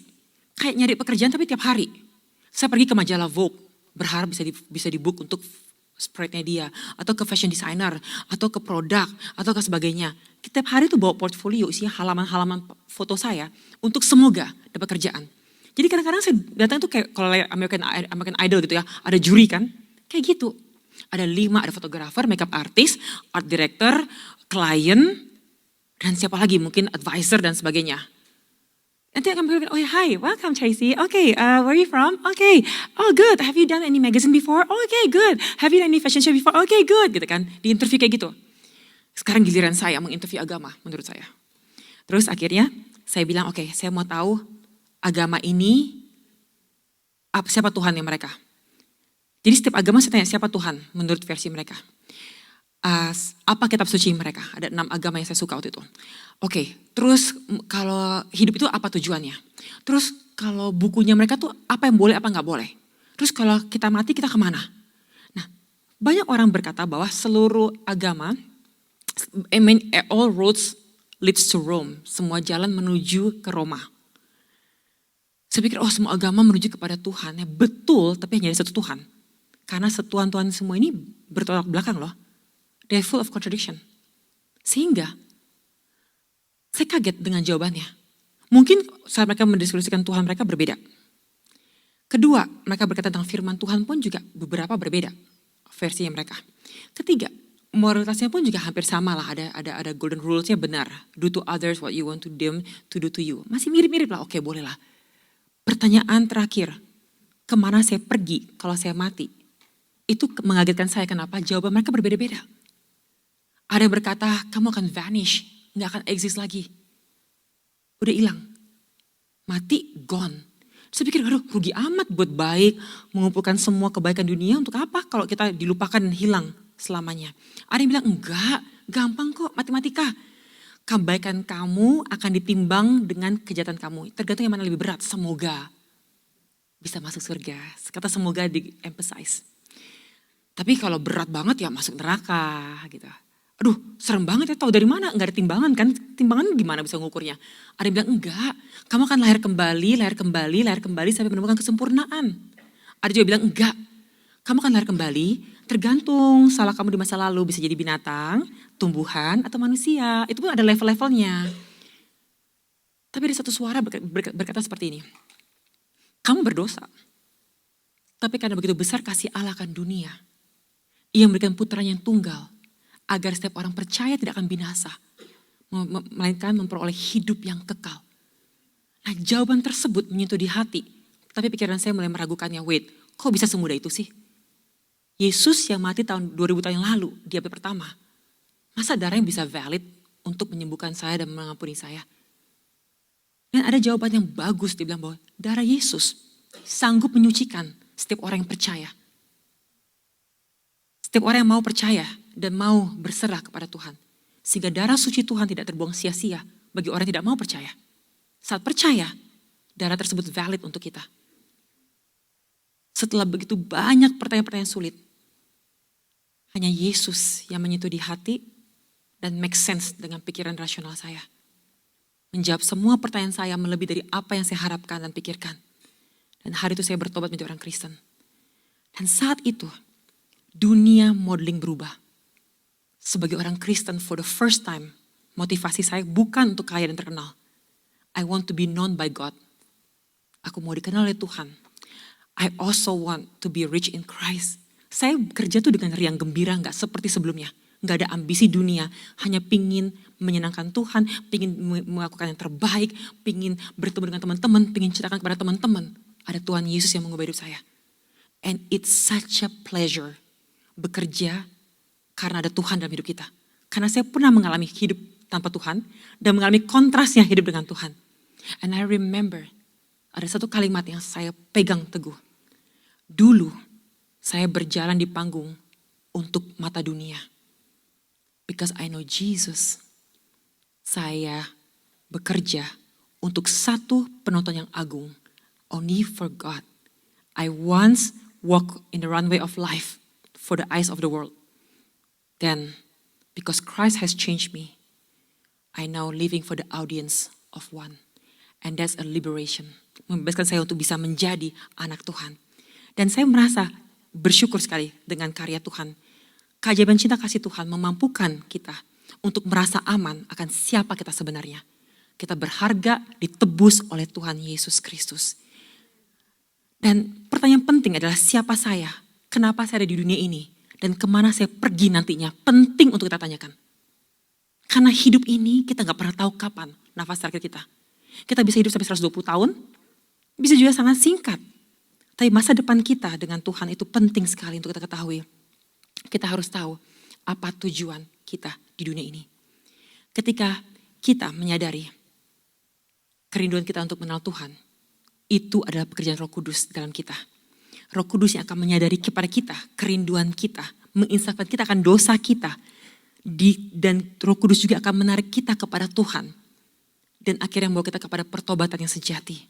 Kayak nyari pekerjaan tapi tiap hari. Saya pergi ke majalah Vogue, berharap bisa di-book untuk spreadnya dia. Atau ke fashion designer, atau ke produk, atau ke sebagainya. Tiap hari tuh bawa portfolio, isinya halaman-halaman foto saya. Untuk semoga dapat kerjaan. Jadi kadang-kadang saya datang tuh kayak kalau American Idol gitu ya. Ada juri kan, kayak gitu. Ada 5, ada fotografer, makeup artist, art director, klien, dan siapa lagi mungkin advisor dan sebagainya. Nanti akan berkata, oh hi, welcome Tracy. Okay, where are you from? Okay, oh good. Have you done any magazine before? Oh, okay, good. Have you done any fashion show before? Okay, good. Gitu kan, di interview kayak gitu. Sekarang giliran saya menginterview agama menurut saya. Terus akhirnya saya bilang, oke, saya mau tahu agama ini siapa Tuhan yang mereka. Jadi setiap agama saya tanya siapa Tuhan menurut versi mereka. Apa kitab suci mereka? Ada 6 agama yang saya suka waktu itu. Oke, terus kalau hidup itu apa tujuannya? Terus kalau bukunya mereka tuh apa yang boleh, apa nggak boleh? Terus kalau kita mati kita kemana? Nah, banyak orang berkata bahwa seluruh agama, all roads leads to Rome. Semua jalan menuju ke Roma. Saya pikir, semua agama menuju kepada Tuhan. Ya, betul, tapi hanya ada satu Tuhan. Karena setuhan-tuhan semua ini bertolak belakang loh. They're full of contradiction. Sehingga saya kaget dengan jawabannya. Mungkin saat mereka mendiskusikan Tuhan mereka berbeda. Kedua, mereka berkata tentang firman Tuhan pun juga beberapa berbeda versinya mereka. Ketiga, moralitasnya pun juga hampir sama lah. Ada golden rules-nya benar. Do to others what you want to them to do to you. Masih mirip-mirip lah, oke boleh lah. Pertanyaan terakhir, kemana saya pergi kalau saya mati? Itu mengagetkan saya, kenapa? Jawaban mereka berbeda-beda. Ada yang berkata, kamu akan vanish, gak akan exist lagi. Udah hilang. Mati, gone. Saya pikir, aduh rugi amat buat baik, mengumpulkan semua kebaikan dunia untuk apa kalau kita dilupakan dan hilang selamanya. Ada yang bilang, enggak, gampang kok matematika. Kebaikan kamu akan ditimbang dengan kejahatan kamu. Tergantung yang mana lebih berat, semoga. bisa masuk surga. Kata semoga di-emphasize. Tapi kalau berat banget ya masuk neraka gitu. Aduh serem banget ya, tahu dari mana? Enggak ada timbangan kan? Timbangan gimana bisa ngukurnya? Ada yang bilang enggak, kamu akan lahir kembali sampai menemukan kesempurnaan. Ada juga bilang enggak, kamu akan lahir kembali tergantung salah kamu di masa lalu, bisa jadi binatang, tumbuhan, atau manusia. Itu pun ada level-levelnya. Tapi ada satu suara berkata seperti ini. Kamu berdosa, tapi karena begitu besar kasih Allah akan dunia, Ia memberikan putranya yang tunggal, agar setiap orang percaya tidak akan binasa, melainkan memperoleh hidup yang kekal. Nah jawaban tersebut menyentuh di hati, tapi pikiran saya mulai meragukannya, wait, kok bisa semudah itu sih? Yesus yang mati tahun 2000 tahun yang lalu, di abad pertama, masa darahnya bisa valid untuk menyembuhkan saya dan mengampuni saya? Dan ada jawaban yang bagus, dia bilang bahwa darah Yesus sanggup menyucikan setiap orang yang percaya. Setiap orang yang mau percaya dan mau berserah kepada Tuhan. Sehingga darah suci Tuhan tidak terbuang sia-sia bagi orang yang tidak mau percaya. Saat percaya, darah tersebut valid untuk kita. Setelah begitu banyak pertanyaan-pertanyaan sulit, hanya Yesus yang menyentuh di hati dan make sense dengan pikiran rasional saya. Menjawab semua pertanyaan saya melebihi dari apa yang saya harapkan dan pikirkan. Dan hari itu saya bertobat menjadi orang Kristen. Dan saat itu, dunia modeling berubah. Sebagai orang Kristen for the first time, motivasi saya bukan untuk kaya dan terkenal. I want to be known by God. Aku mau dikenal oleh Tuhan. I also want to be rich in Christ. Saya kerja tuh dengan riang gembira, gak seperti sebelumnya. Gak ada ambisi dunia, hanya pingin menyenangkan Tuhan, pingin melakukan yang terbaik, pingin bertemu dengan teman-teman, pingin ceritakan kepada teman-teman. Ada Tuhan Yesus yang mengubah hidup saya. And it's such a pleasure bekerja karena ada Tuhan dalam hidup kita. Karena saya pernah mengalami hidup tanpa Tuhan dan mengalami kontrasnya hidup dengan Tuhan. And I remember ada satu kalimat yang saya pegang teguh. Dulu saya berjalan di panggung untuk mata dunia. Because I know Jesus. Saya bekerja untuk satu penonton yang agung. Only for God. I once walk in the runway of life for the eyes of the world. Then, because Christ has changed me, I now living for the audience of one. And that's a liberation. Membebaskan saya untuk bisa menjadi anak Tuhan. Dan saya merasa bersyukur sekali dengan karya Tuhan. Keajaiban cinta kasih Tuhan memampukan kita untuk merasa aman akan siapa kita sebenarnya. Kita berharga, ditebus oleh Tuhan Yesus Kristus. Dan pertanyaan penting adalah siapa saya? Kenapa saya ada di dunia ini? Dan kemana saya pergi nantinya? Penting untuk kita tanyakan. Karena hidup ini kita gak pernah tahu kapan nafas terakhir kita. Kita bisa hidup sampai 120 tahun, bisa juga sangat singkat. Tapi masa depan kita dengan Tuhan itu penting sekali untuk kita ketahui. Kita harus tahu apa tujuan kita di dunia ini. Ketika kita menyadari kerinduan kita untuk mengenal Tuhan, itu adalah pekerjaan Roh Kudus dalam kita. Roh Kudus yang akan menyadari kepada kita kerinduan kita, menginsafkan kita akan dosa kita. Dan Roh Kudus juga akan menarik kita kepada Tuhan. Dan akhirnya membawa kita kepada pertobatan yang sejati.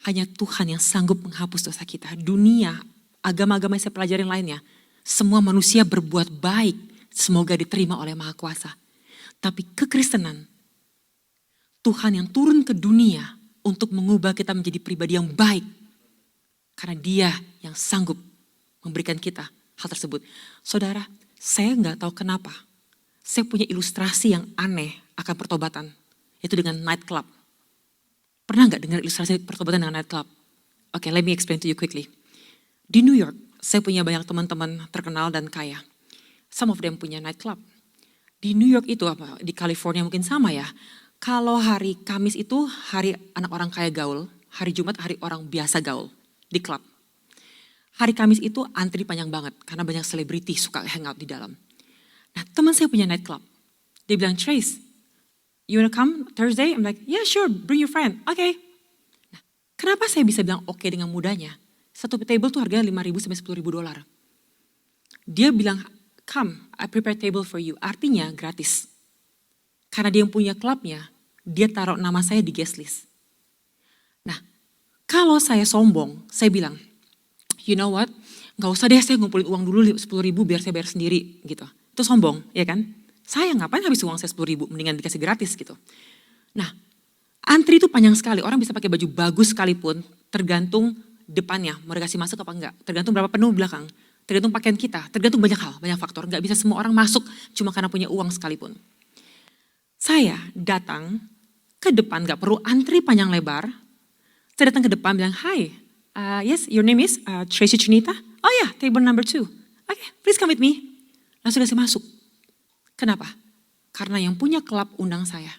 Hanya Tuhan yang sanggup menghapus dosa kita. Dunia, agama-agama yang saya pelajarin lainnya, semua manusia berbuat baik, semoga diterima oleh Maha Kuasa. Tapi kekristenan, Tuhan yang turun ke dunia untuk mengubah kita menjadi pribadi yang baik. Karena Dia yang sanggup memberikan kita hal tersebut. Saudara, saya nggak tahu kenapa. Saya punya ilustrasi yang aneh akan pertobatan. Itu dengan night club. Pernah nggak dengar ilustrasi pertobatan dengan night club? Oke, let me explain to you quickly. Di New York, saya punya banyak teman-teman terkenal dan kaya. Some of them punya night club. Di New York itu, di California mungkin sama ya. Kalau hari Kamis itu hari anak orang kaya gaul, hari Jumat hari orang biasa gaul di klub. Hari Kamis itu antri panjang banget karena banyak selebriti suka hangout di dalam. Nah teman saya punya night club. Dia bilang, Trace, you wanna come Thursday? I'm like, yeah sure, bring your friend. Okay. Nah, kenapa saya bisa bilang oke dengan mudahnya? Satu table tuh harganya $5,000 sampai $10,000. Dia bilang, come, I prepare table for you. Artinya gratis. Karena dia yang punya klubnya, dia taruh nama saya di guest list. Nah, Kalau saya sombong, saya bilang, you know what, gak usah deh saya ngumpulin uang dulu 10.000 biar saya bayar sendiri gitu. Itu sombong, ya kan? Saya ngapain habis uang saya 10.000, mendingan dikasih gratis gitu. Nah, antri itu panjang sekali, orang bisa pakai baju bagus sekalipun, tergantung depannya, mau dikasih masuk apa enggak. Tergantung berapa penuh belakang, tergantung pakaian kita, tergantung banyak hal, banyak faktor. Gak bisa semua orang masuk cuma karena punya uang sekalipun. Saya datang ke depan, gak perlu antri panjang lebar. Saya datang ke depan bilang, hi, yes, your name is Tracy Trinita? Oh yeah, table number 2. Okay, please come with me. Langsung kasih masuk. Kenapa? Karena yang punya klub undang saya.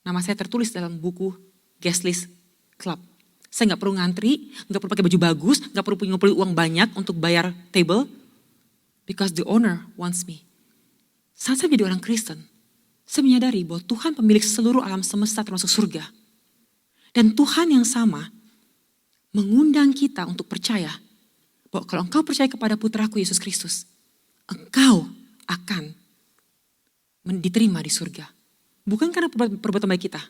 Nama saya tertulis dalam buku guest list klub. Saya gak perlu ngantri, gak perlu pakai baju bagus, gak perlu ngumpulin uang banyak untuk bayar table. Because the owner wants me. Saat saya menjadi orang Kristen, saya menyadari bahwa Tuhan pemilik seluruh alam semesta termasuk surga. Dan Tuhan yang sama mengundang kita untuk percaya bahwa kalau engkau percaya kepada putraku Yesus Kristus, engkau akan diterima di surga. Bukan karena perbuatan baik kita,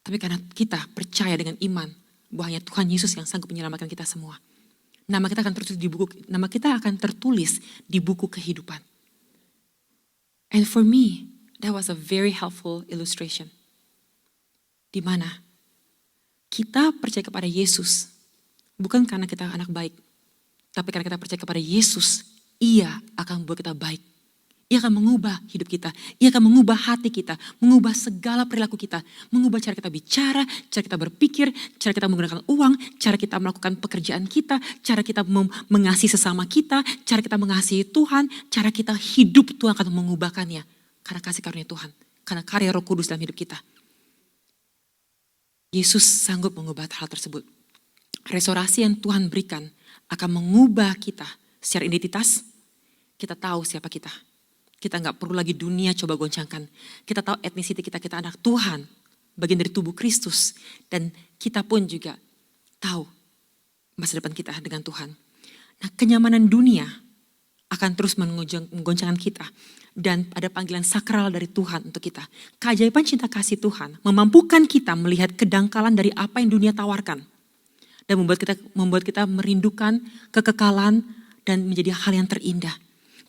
tapi karena kita percaya dengan iman bahwa hanya Tuhan Yesus yang sanggup menyelamatkan kita semua. Nama kita akan tertulis di buku kehidupan. And for me, that was a very helpful illustration. Di mana kita percaya kepada Yesus bukan karena kita anak baik, tapi karena kita percaya kepada Yesus, Ia akan membuat kita baik. Ia akan mengubah hidup kita, Ia akan mengubah hati kita, mengubah segala perilaku kita, mengubah cara kita bicara, cara kita berpikir, cara kita menggunakan uang, cara kita melakukan pekerjaan kita, cara kita mengasihi sesama kita, cara kita mengasihi Tuhan, cara kita hidup, Tuhan akan mengubahkannya. Karena kasih karunia Tuhan, karena karya Roh Kudus dalam hidup kita. Yesus sanggup mengubah hal tersebut. Restorasi yang Tuhan berikan akan mengubah kita secara identitas. Kita tahu siapa kita. Kita gak perlu lagi dunia coba goncangkan. Kita tahu etnisiti kita anak Tuhan, bagian dari tubuh Kristus. Dan kita pun juga tahu masa depan kita dengan Tuhan. Nah, kenyamanan dunia akan terus menggoncangkan kita. Dan ada panggilan sakral dari Tuhan untuk kita. Keajaiban cinta kasih Tuhan memampukan kita melihat kedangkalan dari apa yang dunia tawarkan. Dan membuat kita merindukan kekekalan dan menjadi hal yang terindah.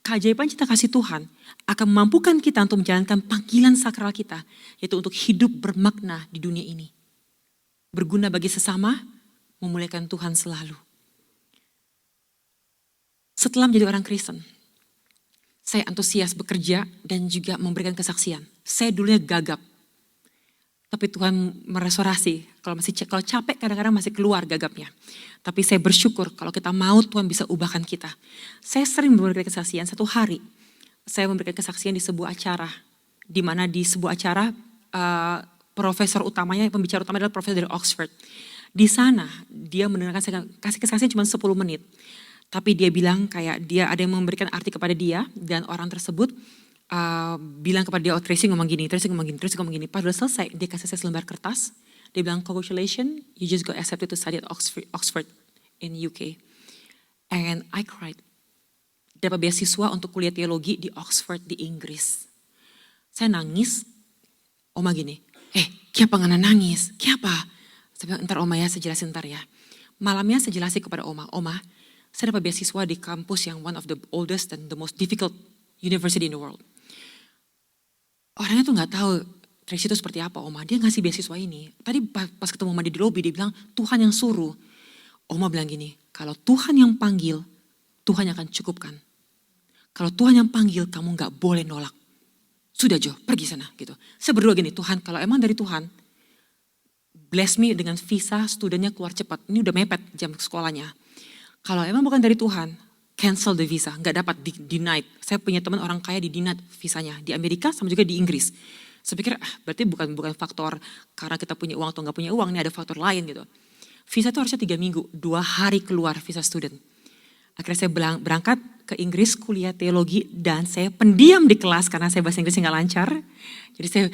Keajaiban cinta kasih Tuhan akan memampukan kita untuk menjalankan panggilan sakral kita, yaitu untuk hidup bermakna di dunia ini. Berguna bagi sesama, memuliakan Tuhan selalu. Setelah menjadi orang Kristen, saya antusias bekerja dan juga memberikan kesaksian. Saya dulunya gagap, tapi Tuhan merestorasi. Kalau capek kadang-kadang masih keluar gagapnya. Tapi saya bersyukur kalau kita mau Tuhan bisa ubahkan kita. Saya sering memberikan kesaksian. Satu hari saya memberikan kesaksian di sebuah acara. Di mana di sebuah acara profesor utamanya, pembicara utama adalah profesor dari Oxford. Di sana dia mendengarkan saya kasih kesaksian cuma 10 menit. Tapi dia bilang kayak dia ada yang memberikan arti kepada dia dan orang tersebut bilang kepada dia, oh Tracy ngomong gini, Tracy ngomong gini. Pas udah selesai, dia kasih saya selembar kertas. Dia bilang, congratulations, you just got accepted to study at Oxford in UK. And I cried. Dapat beasiswa untuk kuliah teologi di Oxford di Inggris. Saya nangis, Oma gini, kenapa nggak nangis? Kenapa? Saya bilang, ntar Oma ya, saya jelasin ntar ya. Malamnya saya jelasin kepada Oma, saya dapat beasiswa di kampus yang one of the oldest and the most difficult university in the world. Orangnya tuh gak tahu Tracy itu seperti apa, Oma. Dia ngasih beasiswa ini. Tadi pas ketemu Oma di lobby, dia bilang, Tuhan yang suruh. Oma bilang gini, kalau Tuhan yang panggil, Tuhan yang akan cukupkan. Kalau Tuhan yang panggil, kamu gak boleh nolak. Sudah Jo, pergi sana gitu. Saya berdoa gini, Tuhan kalau emang dari Tuhan, bless me dengan visa studentnya keluar cepat. Ini udah mepet jam sekolahnya. Kalau emang bukan dari Tuhan, cancel the visa, gak dapat, denied. Saya punya teman orang kaya di denied visanya. Di Amerika sama juga di Inggris. Saya pikir berarti bukan faktor karena kita punya uang atau gak punya uang, ini ada faktor lain gitu. Visa itu harusnya 3 minggu, 2 hari keluar visa student. Akhirnya saya berangkat ke Inggris kuliah teologi dan saya pendiam di kelas karena saya bahasa Inggrisnya gak lancar. Jadi saya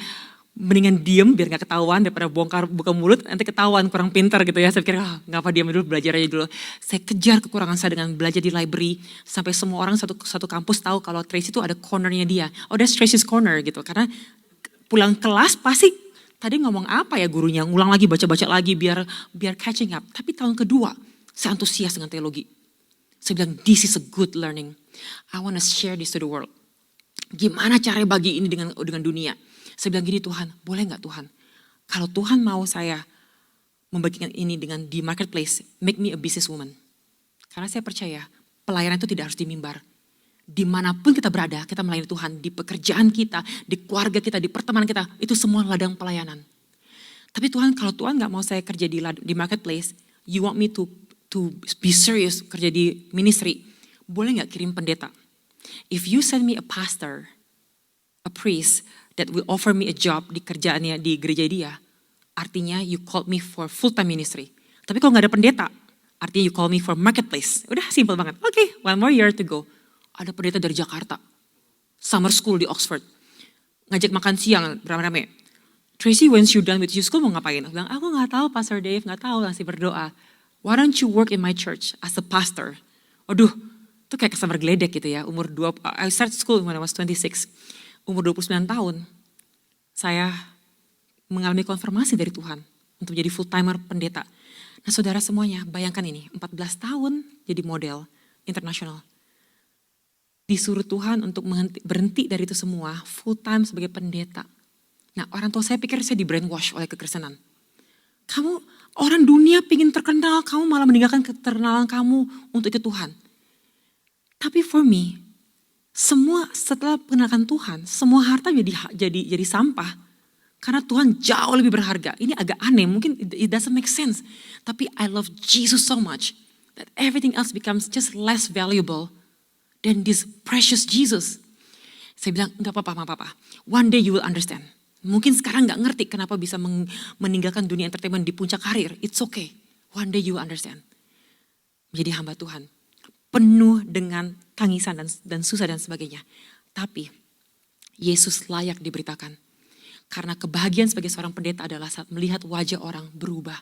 mendingan diem biar gak ketahuan daripada buka mulut nanti ketahuan kurang pintar gitu ya. Saya pikir gak apa diam dulu, belajar aja dulu. Saya kejar kekurangan saya dengan belajar di library sampai semua orang satu kampus tahu kalau Tracy itu ada cornernya dia. Oh that's Tracy's corner gitu, karena pulang kelas pasti tadi ngomong apa ya gurunya, ngulang lagi, baca-baca lagi biar catching up. Tapi tahun kedua, saya antusias dengan teologi. Saya bilang, this is a good learning. I want to share this to the world. Gimana cara bagi ini dengan dunia? Saya bilang gini, Tuhan, boleh gak Tuhan? Kalau Tuhan mau saya membagikan ini di marketplace, make me a businesswoman. Karena saya percaya pelayanan itu tidak harus di mimbar. Dimanapun kita berada, kita melayani Tuhan. Di pekerjaan kita, di keluarga kita, di pertemanan kita, itu semua ladang pelayanan. Tapi Tuhan, kalau Tuhan gak mau saya kerja di marketplace, you want me to be serious kerja di ministry, boleh gak kirim pendeta? If you send me a pastor, a priest that will offer me a job di kerjaannya di gereja dia, artinya you called me for full-time ministry. Tapi kalau gak ada pendeta, artinya you call me for marketplace. Udah simple banget. Oke, one more year to go. Ada pendeta dari Jakarta, summer school di Oxford, ngajak makan siang rame-rame. Tracy, when you done with your school mau ngapain? Aku bilang, aku gak tahu Pastor Dave, gak tahu, masih berdoa. Why don't you work in my church as a pastor? Waduh, itu kayak kesambar geledek gitu ya. I started school when I was 26. Umur 29 tahun, saya mengalami konfirmasi dari Tuhan untuk menjadi full timer pendeta. Nah saudara semuanya, bayangkan ini, 14 tahun jadi model internasional. Disuruh Tuhan untuk berhenti dari itu semua, full time sebagai pendeta. Nah orang tua saya pikir saya di brainwash oleh kekristenan. Kamu orang dunia pingin terkenal, kamu malah meninggalkan keterkenalan kamu untuk ikut Tuhan. Tapi for me, semua setelah mengenalkan Tuhan, semua harta jadi sampah. Karena Tuhan jauh lebih berharga. Ini agak aneh, mungkin it doesn't make sense. Tapi I love Jesus so much that everything else becomes just less valuable than this precious Jesus. Saya bilang, enggak apa-apa. One day you will understand. Mungkin sekarang enggak ngerti kenapa bisa meninggalkan dunia entertainment di puncak karir. It's okay. One day you will understand. Menjadi hamba Tuhan. Penuh dengan tangisan dan susah dan sebagainya. Tapi Yesus layak diberitakan. Karena kebahagiaan sebagai seorang pendeta adalah saat melihat wajah orang berubah.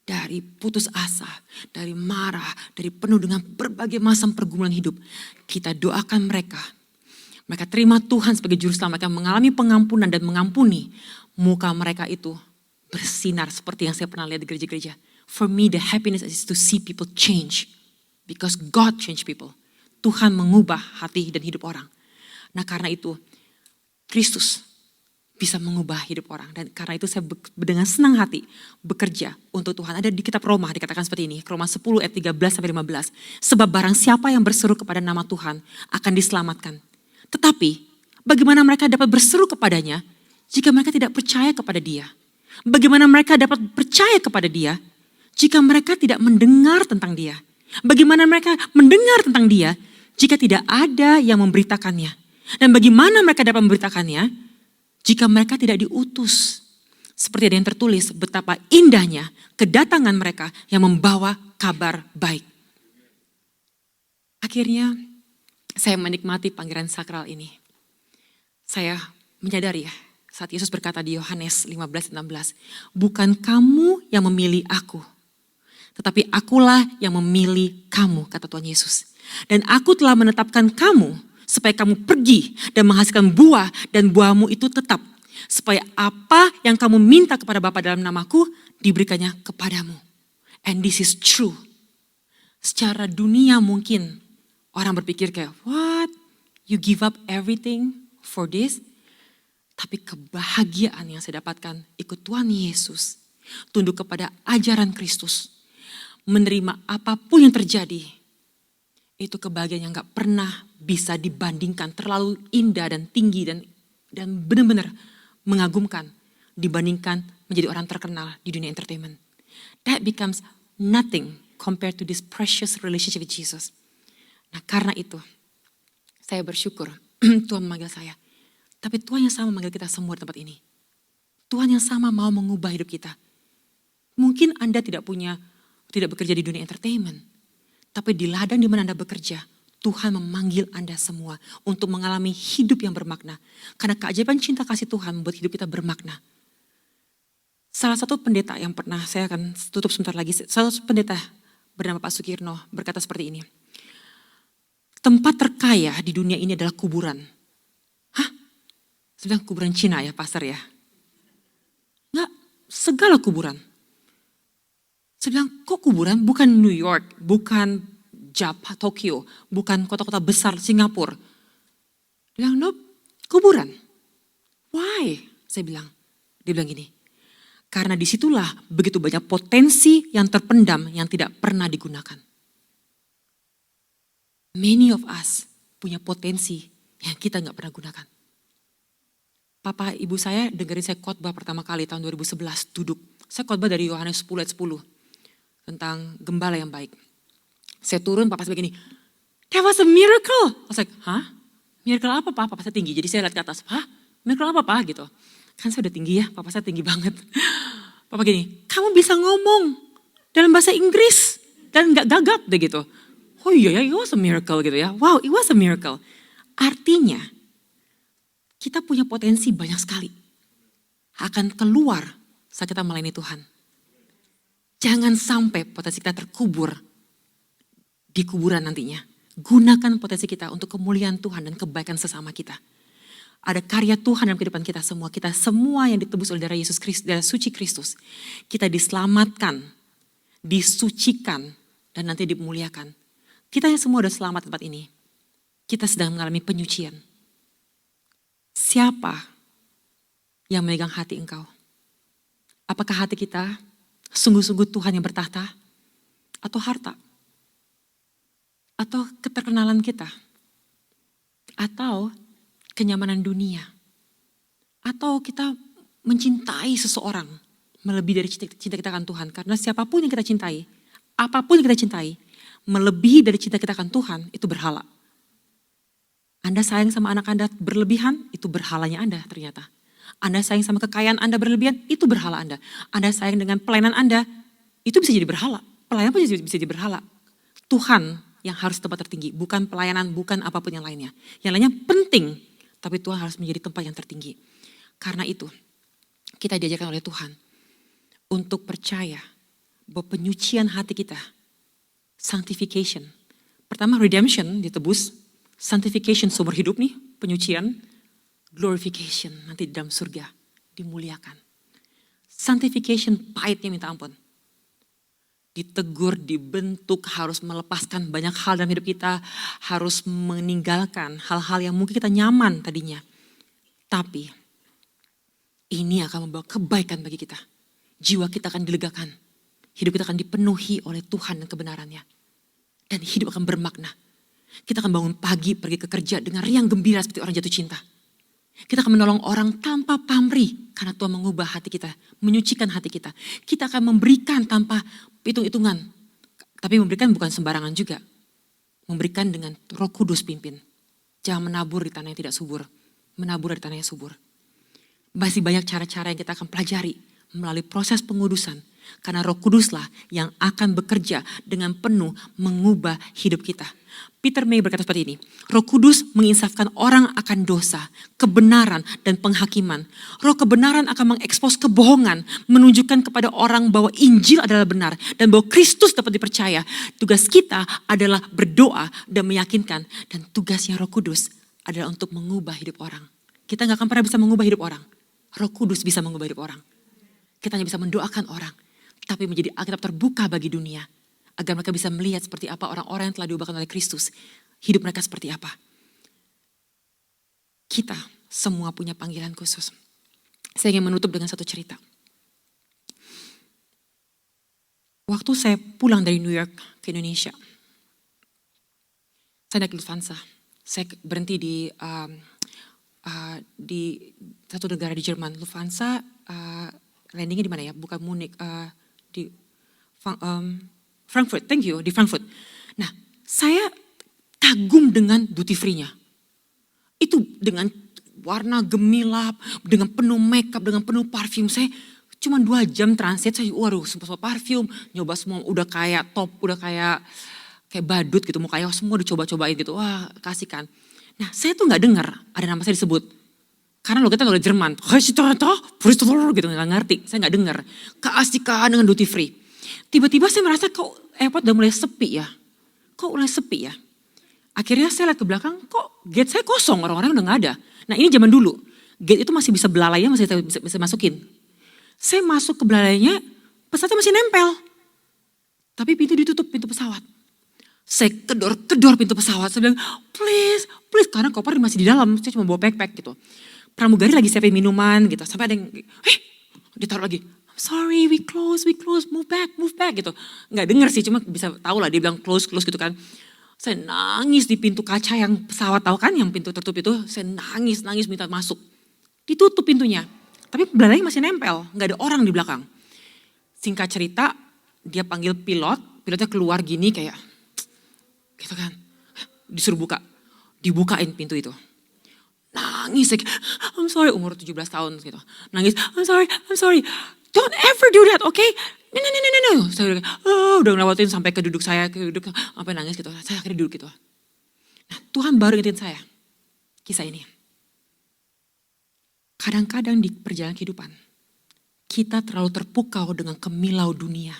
Dari putus asa, dari marah, dari penuh dengan berbagai macam pergumulan hidup. Kita doakan mereka. Mereka terima Tuhan sebagai juru selamat, mereka mengalami pengampunan dan mengampuni. Muka mereka itu bersinar seperti yang saya pernah lihat di gereja-gereja. For me the happiness is to see people change. Because God change people. Tuhan mengubah hati dan hidup orang. Nah karena itu Kristus bisa mengubah hidup orang. Dan karena itu saya dengan senang hati bekerja untuk Tuhan. Ada di kitab Roma dikatakan seperti ini. Roma 10 ayat 13-15. Sebab barang siapa yang berseru kepada nama Tuhan akan diselamatkan. Tetapi bagaimana mereka dapat berseru kepadanya jika mereka tidak percaya kepada dia? Bagaimana mereka dapat percaya kepada dia jika mereka tidak mendengar tentang dia? Bagaimana mereka mendengar tentang dia jika tidak ada yang memberitakannya? Dan bagaimana mereka dapat memberitakannya jika mereka tidak diutus? Seperti ada yang tertulis, betapa indahnya kedatangan mereka yang membawa kabar baik. Akhirnya saya menikmati panggilan sakral ini. Saya menyadari ya, saat Yesus berkata di Yohanes 15:16, bukan kamu yang memilih aku, tetapi akulah yang memilih kamu, kata Tuhan Yesus. Dan aku telah menetapkan kamu supaya kamu pergi dan menghasilkan buah dan buahmu itu tetap. Supaya apa yang kamu minta kepada Bapa dalam namaku diberikannya kepadamu. And this is true. Secara dunia mungkin orang berpikir kayak, what? You give up everything for this? Tapi kebahagiaan yang saya dapatkan ikut Tuhan Yesus. Tunduk kepada ajaran Kristus. Menerima apapun yang terjadi. Itu kebahagiaan yang gak pernah bisa dibandingkan. Terlalu indah dan tinggi dan benar-benar mengagumkan. Dibandingkan menjadi orang terkenal di dunia entertainment. That becomes nothing compared to this precious relationship with Jesus. Nah karena itu, saya bersyukur Tuhan memanggil saya. Tapi Tuhan yang sama memanggil kita semua di tempat ini. Tuhan yang sama mau mengubah hidup kita. Mungkin Anda tidak bekerja di dunia entertainment. Tapi di ladang di mana Anda bekerja, Tuhan memanggil Anda semua untuk mengalami hidup yang bermakna. Karena keajaiban cinta kasih Tuhan membuat hidup kita bermakna. Salah satu pendeta yang pernah, saya akan tutup sebentar lagi. Salah satu pendeta bernama Pak Sukirno berkata seperti ini. Tempat terkaya di dunia ini adalah kuburan. Hah? Sedang kuburan Cina ya, pastor ya? segala kuburan. Saya bilang, kok kuburan? Bukan New York, bukan Japan, Tokyo, bukan kota-kota besar Singapura. Dia bilang, nope, kuburan. Why? Saya bilang, dia bilang gini, karena disitulah begitu banyak potensi yang terpendam yang tidak pernah digunakan. Many of us punya potensi yang kita nggak pernah gunakan. Papa ibu saya dengerin saya khotbah pertama kali tahun 2011 duduk. Saya khotbah dari Yohanes 10 ayat 10 tentang gembala yang baik. Saya turun, papa saya begini, that was a miracle. I was like, hah? Miracle apa pak? Papa saya tinggi, jadi saya lihat ke atas. Hah? Miracle apa pak? Gitu. Kan saya udah tinggi ya, papa saya tinggi banget. Papa gini, kamu bisa ngomong dalam bahasa Inggris dan gak gagap deh gitu. Oh iya ya, it was a miracle gitu ya. Wow, it was a miracle. Artinya, kita punya potensi banyak sekali. Akan keluar saat kita melayani Tuhan. Jangan sampai potensi kita terkubur di kuburan nantinya. Gunakan potensi kita untuk kemuliaan Tuhan dan kebaikan sesama kita. Ada karya Tuhan dalam kehidupan kita semua. Kita semua yang ditebus oleh darah Yesus Kristus, darah suci Kristus. Kita diselamatkan, disucikan, dan nanti dimuliakan. Kita yang semua sudah selamat di tempat ini. Kita sedang mengalami penyucian. Siapa yang memegang hati engkau? Apakah hati kita sungguh-sungguh Tuhan yang bertahta? Atau harta? Atau keterkenalan kita? Atau kenyamanan dunia? Atau kita mencintai seseorang melebihi dari cinta kita akan Tuhan? Karena siapapun yang kita cintai, apapun yang kita cintai, melebihi dari cinta kita akan Tuhan, itu berhala. Anda sayang sama anak Anda berlebihan, itu berhalanya Anda ternyata. Anda sayang sama kekayaan Anda berlebihan, itu berhala Anda. Anda sayang dengan pelayanan Anda, itu bisa jadi berhala. Pelayanan pun bisa jadi berhala. Tuhan yang harus tempat tertinggi, bukan pelayanan, bukan apapun yang lainnya. Yang lainnya penting, tapi Tuhan harus menjadi tempat yang tertinggi. Karena itu, kita diajarkan oleh Tuhan untuk percaya bahwa penyucian hati kita, sanctification. Pertama redemption, ditebus. Sanctification, seumur hidup nih, penyucian. Glorification, nanti di dalam surga, dimuliakan. Sanctification, pahitnya minta ampun. Ditegur, dibentuk, harus melepaskan banyak hal dalam hidup kita. Harus meninggalkan hal-hal yang mungkin kita nyaman tadinya. Tapi, ini akan membawa kebaikan bagi kita. Jiwa kita akan dilegakan. Hidup kita akan dipenuhi oleh Tuhan dan kebenarannya. Dan hidup akan bermakna. Kita akan bangun pagi, pergi ke kerja dengan riang gembira seperti orang jatuh cinta. Kita akan menolong orang tanpa pamrih karena Tuhan mengubah hati kita, menyucikan hati kita. Kita akan memberikan tanpa hitung-hitungan. Tapi memberikan bukan sembarangan juga. Memberikan dengan Roh Kudus pimpin. Jangan menabur di tanah yang tidak subur. Menabur di tanah yang subur. Masih banyak cara-cara yang kita akan pelajari melalui proses pengudusan. Karena Roh Kuduslah yang akan bekerja dengan penuh mengubah hidup kita. Peter May berkata seperti ini, Roh Kudus menginsafkan orang akan dosa, kebenaran, dan penghakiman. Roh kebenaran akan mengekspos kebohongan, menunjukkan kepada orang bahwa Injil adalah benar dan bahwa Kristus dapat dipercaya. Tugas kita adalah berdoa dan meyakinkan, dan tugasnya Roh Kudus adalah untuk mengubah hidup orang. Kita gak akan pernah bisa mengubah hidup orang. Roh Kudus bisa mengubah hidup orang. Kita hanya bisa mendoakan orang, tapi menjadi Alkitab terbuka bagi dunia. Agar mereka bisa melihat seperti apa orang-orang yang telah diubahkan oleh Kristus. Hidup mereka seperti apa. Kita semua punya panggilan khusus. Saya ingin menutup dengan satu cerita. Waktu saya pulang dari New York ke Indonesia. Saya naik Lufthansa. Saya berhenti di satu negara di Jerman. Lufthansa landingnya di mana ya? Bukan Munich. Di Frankfurt, thank you, di Frankfurt. Nah, saya kagum dengan duty free-nya. Itu dengan warna gemilap, dengan penuh makeup, dengan penuh parfum. Saya cuma 2 jam transit, saya waduh semua parfum, nyoba semua udah kayak top, udah kayak badut gitu, mukanya semua dicoba-cobain gitu. Wah, kasihkan. Nah, saya tuh gak dengar ada nama saya disebut. Karena lo kita udah Jerman, gitu gak ngerti, saya gak dengar. Keasikan dengan duty free. Tiba-tiba saya merasa kok airport udah mulai sepi ya. Kok mulai sepi ya. Akhirnya saya lihat ke belakang, kok gate saya kosong, orang-orang udah gak ada. Nah ini zaman dulu, gate itu masih bisa belalainya, masih bisa masukin. Saya masuk ke belalainya, pesawatnya masih nempel. Tapi pintu ditutup, pintu pesawat. Saya kedor pintu pesawat, saya bilang, please, karena koper masih di dalam, saya cuma bawa backpack gitu. Pramugari lagi siapin minuman gitu, sampai ada yang, ditaruh lagi. I'm sorry, we close, move back gitu. Nggak denger sih, cuma bisa tahu lah dia bilang close gitu kan. Saya nangis di pintu kaca yang pesawat, tahu kan yang pintu tertutup itu, saya nangis minta masuk. Ditutup pintunya, tapi belalainya masih nempel, nggak ada orang di belakang. Singkat cerita, dia panggil pilotnya keluar gini kayak, gitu kan, disuruh buka, dibukain pintu itu. Nangis, I'm sorry, umur 17 tahun gitu. Nangis, I'm sorry, don't ever do that, okay? No. Saya udah ngelewatin sampai ke duduk saya, sampai nangis gitu. Saya akhirnya duduk gitu. Nah, Tuhan baru ingetin saya, kisah ini. Kadang-kadang di perjalanan kehidupan, kita terlalu terpukau dengan kemilau dunia.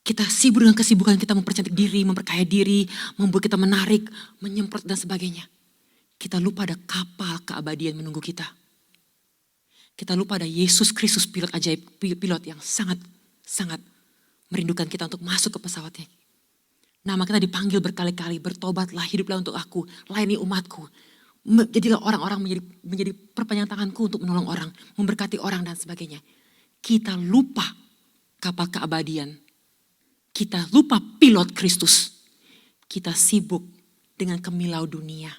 Kita sibuk dengan kesibukan kita mempercantik diri, memperkaya diri, membuat kita menarik, menyemprot dan sebagainya. Kita lupa ada kapal keabadian menunggu kita. Kita lupa ada Yesus Kristus pilot ajaib, pilot yang sangat merindukan kita untuk masuk ke pesawatnya. Nama kita dipanggil berkali-kali, bertobatlah, hiduplah untuk aku, layani umatku. Jadilah orang-orang menjadi perpanjangan tanganku untuk menolong orang, memberkati orang dan sebagainya. Kita lupa kapal keabadian. Kita lupa pilot Kristus. Kita sibuk dengan kemilau dunia,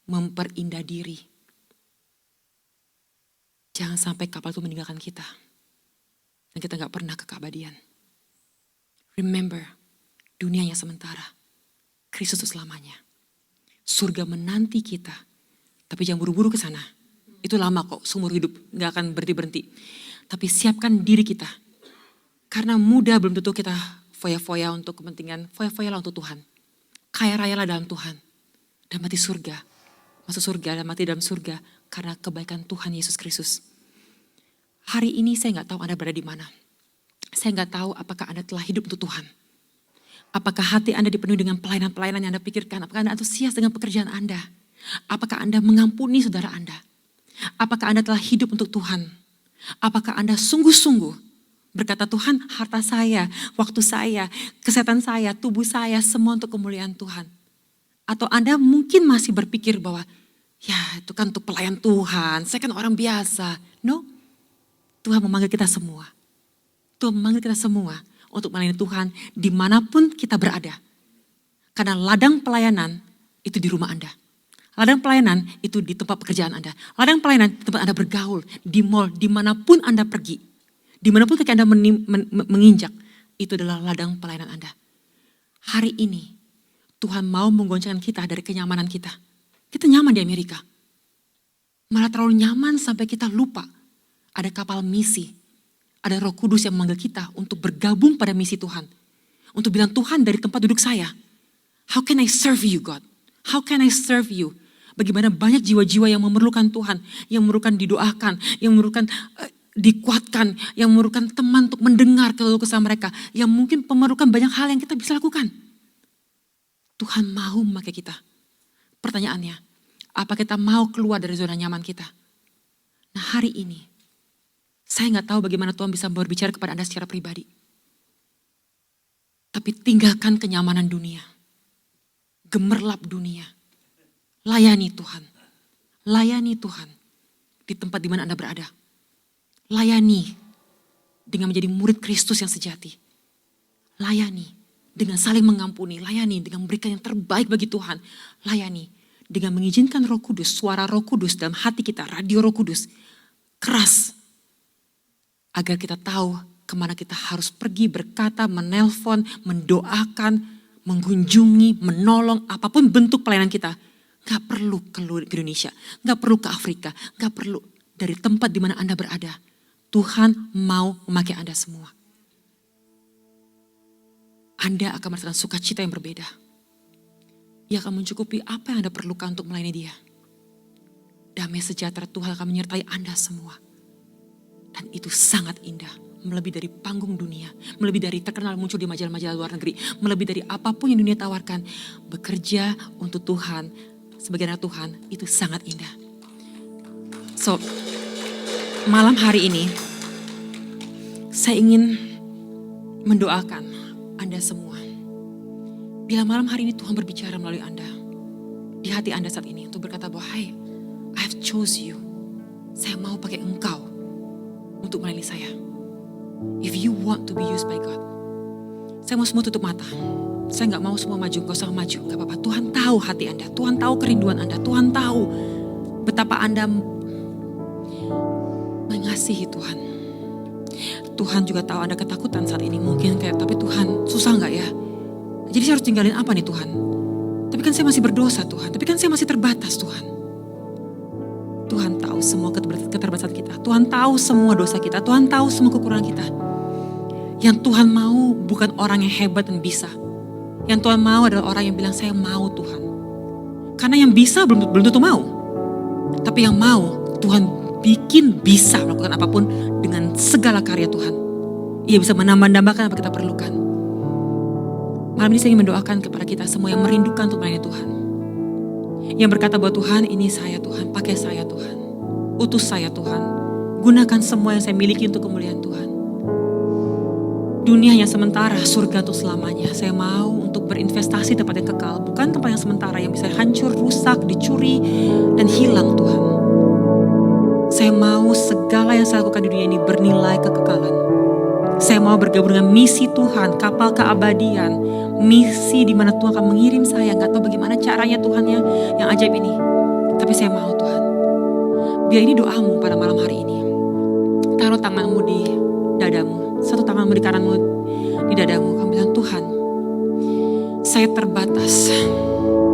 memperindah diri. Jangan sampai kapal itu meninggalkan kita. Dan kita gak pernah ke keabadian. Remember, dunianya sementara. Kristus itu selamanya. Surga menanti kita. Tapi jangan buru-buru ke sana. Itu lama kok, seumur hidup. Gak akan berhenti-berhenti. Tapi siapkan diri kita. Karena muda belum tentu kita foya-foya untuk kepentingan. Foya-foyalah untuk Tuhan. Kaya rayalah dalam Tuhan. Dan mati surga. Masuk surga dan mati dalam surga. Karena kebaikan Tuhan Yesus Kristus. Hari ini saya gak tahu Anda berada di mana. Saya gak tahu apakah Anda telah hidup untuk Tuhan. Apakah hati Anda dipenuhi dengan pelayanan-pelayanan yang Anda pikirkan. Apakah Anda antusias dengan pekerjaan Anda. Apakah Anda mengampuni saudara Anda. Apakah Anda telah hidup untuk Tuhan. Apakah Anda sungguh-sungguh berkata, Tuhan, harta saya, waktu saya, kesehatan saya, tubuh saya, semua untuk kemuliaan Tuhan. Atau Anda mungkin masih berpikir bahwa, ya itu kan untuk pelayan Tuhan, saya kan orang biasa. No, Tuhan memanggil kita semua. Tuhan memanggil kita semua untuk melayani Tuhan dimanapun kita berada. Karena ladang pelayanan itu di rumah Anda. Ladang pelayanan itu di tempat pekerjaan Anda. Ladang pelayanan di tempat Anda bergaul, di mall, dimanapun Anda pergi. Dimanapun kaki Anda menginjak, itu adalah ladang pelayanan Anda. Hari ini, Tuhan mau menggoncangkan kita dari kenyamanan kita. Kita nyaman di Amerika. Malah terlalu nyaman sampai kita lupa. Ada kapal misi. Ada Roh Kudus yang memanggil kita untuk bergabung pada misi Tuhan. Untuk bilang, Tuhan dari tempat duduk saya, how can I serve you God? How can I serve you? Bagaimana banyak jiwa-jiwa yang memerlukan Tuhan, yang memerlukan didoakan, yang memerlukan dikuatkan, yang memerlukan teman untuk mendengar keluh kesah mereka, yang mungkin memerlukan banyak hal yang kita bisa lakukan. Tuhan mau memakai kita. Pertanyaannya, apa kita mau keluar dari zona nyaman kita? Nah hari ini, saya gak tahu bagaimana Tuhan bisa berbicara kepada Anda secara pribadi. Tapi tinggalkan kenyamanan dunia. Gemerlap dunia. Layani Tuhan. Layani Tuhan di tempat di mana Anda berada. Layani dengan menjadi murid Kristus yang sejati. Layani dengan saling mengampuni. Layani dengan memberikan yang terbaik bagi Tuhan. Layani dengan mengizinkan Roh Kudus, suara Roh Kudus dalam hati kita, radio Roh Kudus. Keras. Agar kita tahu kemana kita harus pergi, berkata, menelpon, mendoakan, mengunjungi, menolong, apapun bentuk pelayanan kita. Gak perlu ke Indonesia, gak perlu ke Afrika, gak perlu dari tempat di mana Anda berada. Tuhan mau memakai Anda semua. Anda akan merasakan sukacita yang berbeda. Ia akan mencukupi apa yang Anda perlukan untuk melayani Dia. Damai sejahtera Tuhan akan menyertai Anda semua. Dan itu sangat indah, melebihi dari panggung dunia, melebihi dari terkenal muncul di majalah-majalah luar negeri, melebihi dari apapun yang dunia tawarkan. Bekerja untuk Tuhan, sebagai anak Tuhan, itu sangat indah. So, malam hari ini, Saya ingin mendoakan Anda semua. Bila malam hari ini Tuhan berbicara melalui Anda, di hati Anda saat ini untuk berkata bahwa, "Hai, I have chose you." Saya mau pakai engkau untuk melayani saya. If you want to be used by God. Saya mau semua tutup mata. Saya gak mau semua maju, gak usah maju, gak apa-apa. Tuhan tahu hati Anda, Tuhan tahu kerinduan Anda, Tuhan tahu betapa Anda mengasihi Tuhan. Tuhan juga tahu Anda ketakutan saat ini. Mungkin kayak, tapi Tuhan susah gak ya? Jadi saya harus tinggalin apa nih Tuhan? Tapi kan saya masih berdosa Tuhan, tapi kan saya masih terbatas Tuhan. Tuhan tahu semua keterbatasan kita. Tuhan tahu semua dosa kita. Tuhan tahu semua kekurangan kita. Yang Tuhan mau bukan orang yang hebat dan bisa. Yang Tuhan mau adalah orang yang bilang, saya mau Tuhan. Karena yang bisa belum tentu mau. Tapi yang mau, Tuhan bikin bisa melakukan apapun dengan segala karya Tuhan. Ia bisa menambah-nambahkan apa kita perlukan. Malam ini saya ingin mendoakan kepada kita semua yang merindukan untuk melayani Tuhan. Yang berkata bahwa Tuhan, ini saya Tuhan, pakai saya Tuhan. Utus saya Tuhan. Gunakan semua yang saya miliki untuk kemuliaan Tuhan. Dunia yang sementara, surga untuk selamanya. Saya mau untuk berinvestasi tempat yang kekal. Bukan tempat yang sementara yang bisa hancur, rusak, dicuri, dan hilang Tuhan. Saya mau segala yang saya lakukan di dunia ini bernilai kekekalan. Saya mau bergabung dengan misi Tuhan, kapal keabadian. Misi di mana Tuhan akan mengirim saya. Gak tahu bagaimana caranya Tuhan yang ajaib ini. Tapi saya mau Tuhan. Biar ini doamu pada malam hari ini. Taruh tanganmu di dadamu. Satu tanganmu di kananmu di dadamu. Kamu bilang, Tuhan, saya terbatas.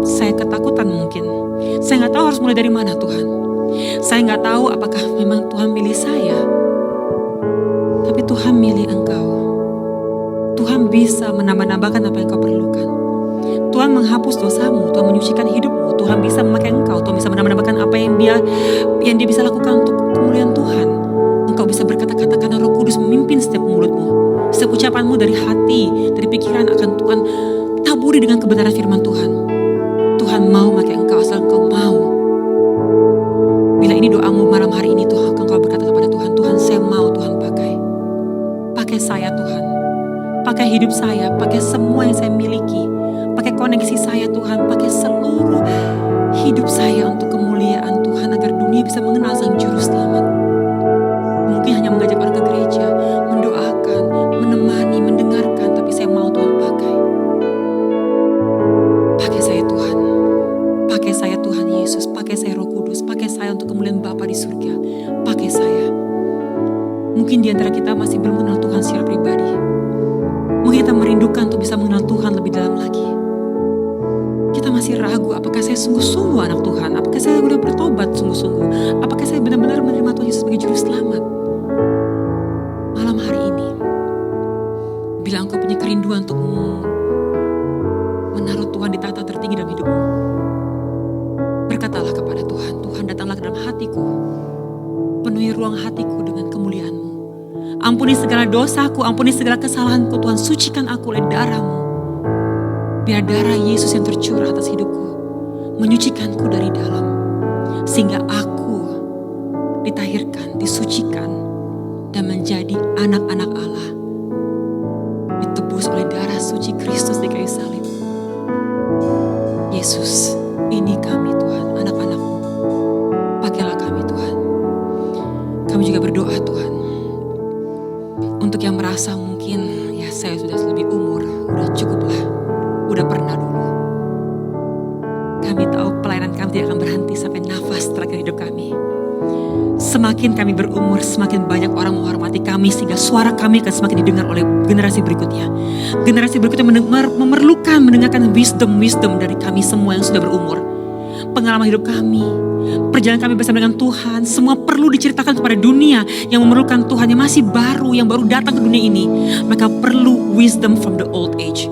Saya ketakutan mungkin. Saya gak tahu harus mulai dari mana Tuhan. Saya gak tahu apakah memang Tuhan milih saya. Tapi Tuhan milih Engkau. Tuhan bisa menambah-nambahkan apa yang kau perlukan. Tuhan menghapus dosamu, Tuhan menyucikan hidupmu, Tuhan bisa memakai engkau, Tuhan bisa menambah-nambahkan apa yang dia bisa lakukan untuk kemuliaan Tuhan. Engkau bisa berkata-kata karena Roh Kudus memimpin setiap mulutmu. Setiap ucapanmu dari hati, dari pikiran akan Tuhan taburi dengan kebenaran firman Tuhan. Tuhan mau memakai engkau asal engkau mau. Bila ini doamu malam hari ini, Tuhan akan kau berkata kepada Tuhan, Tuhan saya mau Tuhan pakai. Pakai saya Tuhan. Pakai hidup saya, pakai semua yang saya miliki. Pakai koneksi saya Tuhan, pakai seluruh hidup saya untuk kemuliaan Tuhan. Agar dunia bisa mengenal Sang Juru Selamat. Mungkin hanya mengajak orang ke gereja, mendoakan, menemani, mendengarkan. Tapi saya mau Tuhan pakai. Pakai saya Tuhan. Pakai saya Tuhan Yesus, pakai saya Roh Kudus, pakai saya untuk kemuliaan Bapa di surga. Pakai saya. Mungkin di antara kita masih belum mengenal Tuhan secara pribadi. Mungkin kita merindukan untuk bisa mengenal Tuhan lebih dalam lagi. Kita masih ragu, apakah saya sungguh-sungguh anak Tuhan? Apakah saya sudah bertobat sungguh-sungguh? Apakah saya benar-benar menerima Tuhan Yesus sebagai Juru Selamat? Malam hari ini, bila engkau punya kerinduan untuk menaruh Tuhan di tahta tertinggi dalam hidupmu, berkatalah kepada Tuhan, Tuhan datanglah ke dalam hatiku. Penuhi ruang hatiku dengan kemuliaan-Mu. Ampuni segala dosaku, ampuni segala kesalahanku Tuhan, sucikan aku oleh darah-Mu. Biar darah Yesus yang tercurah atas hidupku menyucikanku dari dalam, sehingga aku ditahirkan, disucikan, dan menjadi anak-anak Allah, ditebus oleh darah suci Kristus di kayu salib. Yesus, ini kami Tuhan, anak-anak-Mu. Pakailah kami Tuhan. Kami juga berdoa Tuhan, untuk yang merasa mungkin ya saya sudah lebih umur, udah cukup lah, udah pernah dulu. Kami tahu pelayanan kami tidak akan berhenti sampai nafas terakhir hidup kami. Semakin kami berumur, semakin banyak orang menghormati kami, sehingga suara kami akan semakin didengar oleh generasi berikutnya. Generasi berikutnya memerlukan mendengarkan wisdom dari kami semua yang sudah berumur. Pengalaman hidup kami, perjalanan kami bersama dengan Tuhan, semua perlu diceritakan kepada dunia yang memerlukan Tuhan, yang masih baru, yang baru datang ke dunia ini. Mereka perlu wisdom from the old age.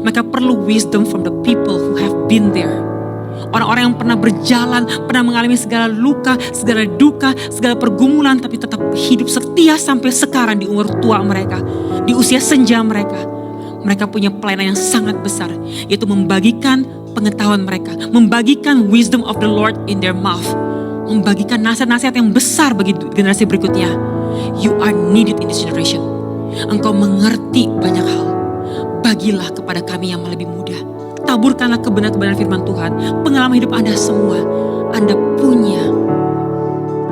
Mereka perlu wisdom from the people who have been there. Orang-orang yang pernah berjalan, pernah mengalami segala luka, segala duka, segala pergumulan, tapi tetap hidup setia sampai sekarang di umur tua mereka, di usia senja mereka. Mereka punya pelayanan yang sangat besar, yaitu membagikan pengetahuan mereka, membagikan wisdom of the Lord in their mouth, membagikan nasihat-nasihat yang besar bagi generasi berikutnya. You are needed in this generation. Engkau mengerti banyak hal. Bagilah kepada kami yang lebih muda. Taburkanlah kebenaran-kebenaran firman Tuhan. Pengalaman hidup Anda semua. Anda punya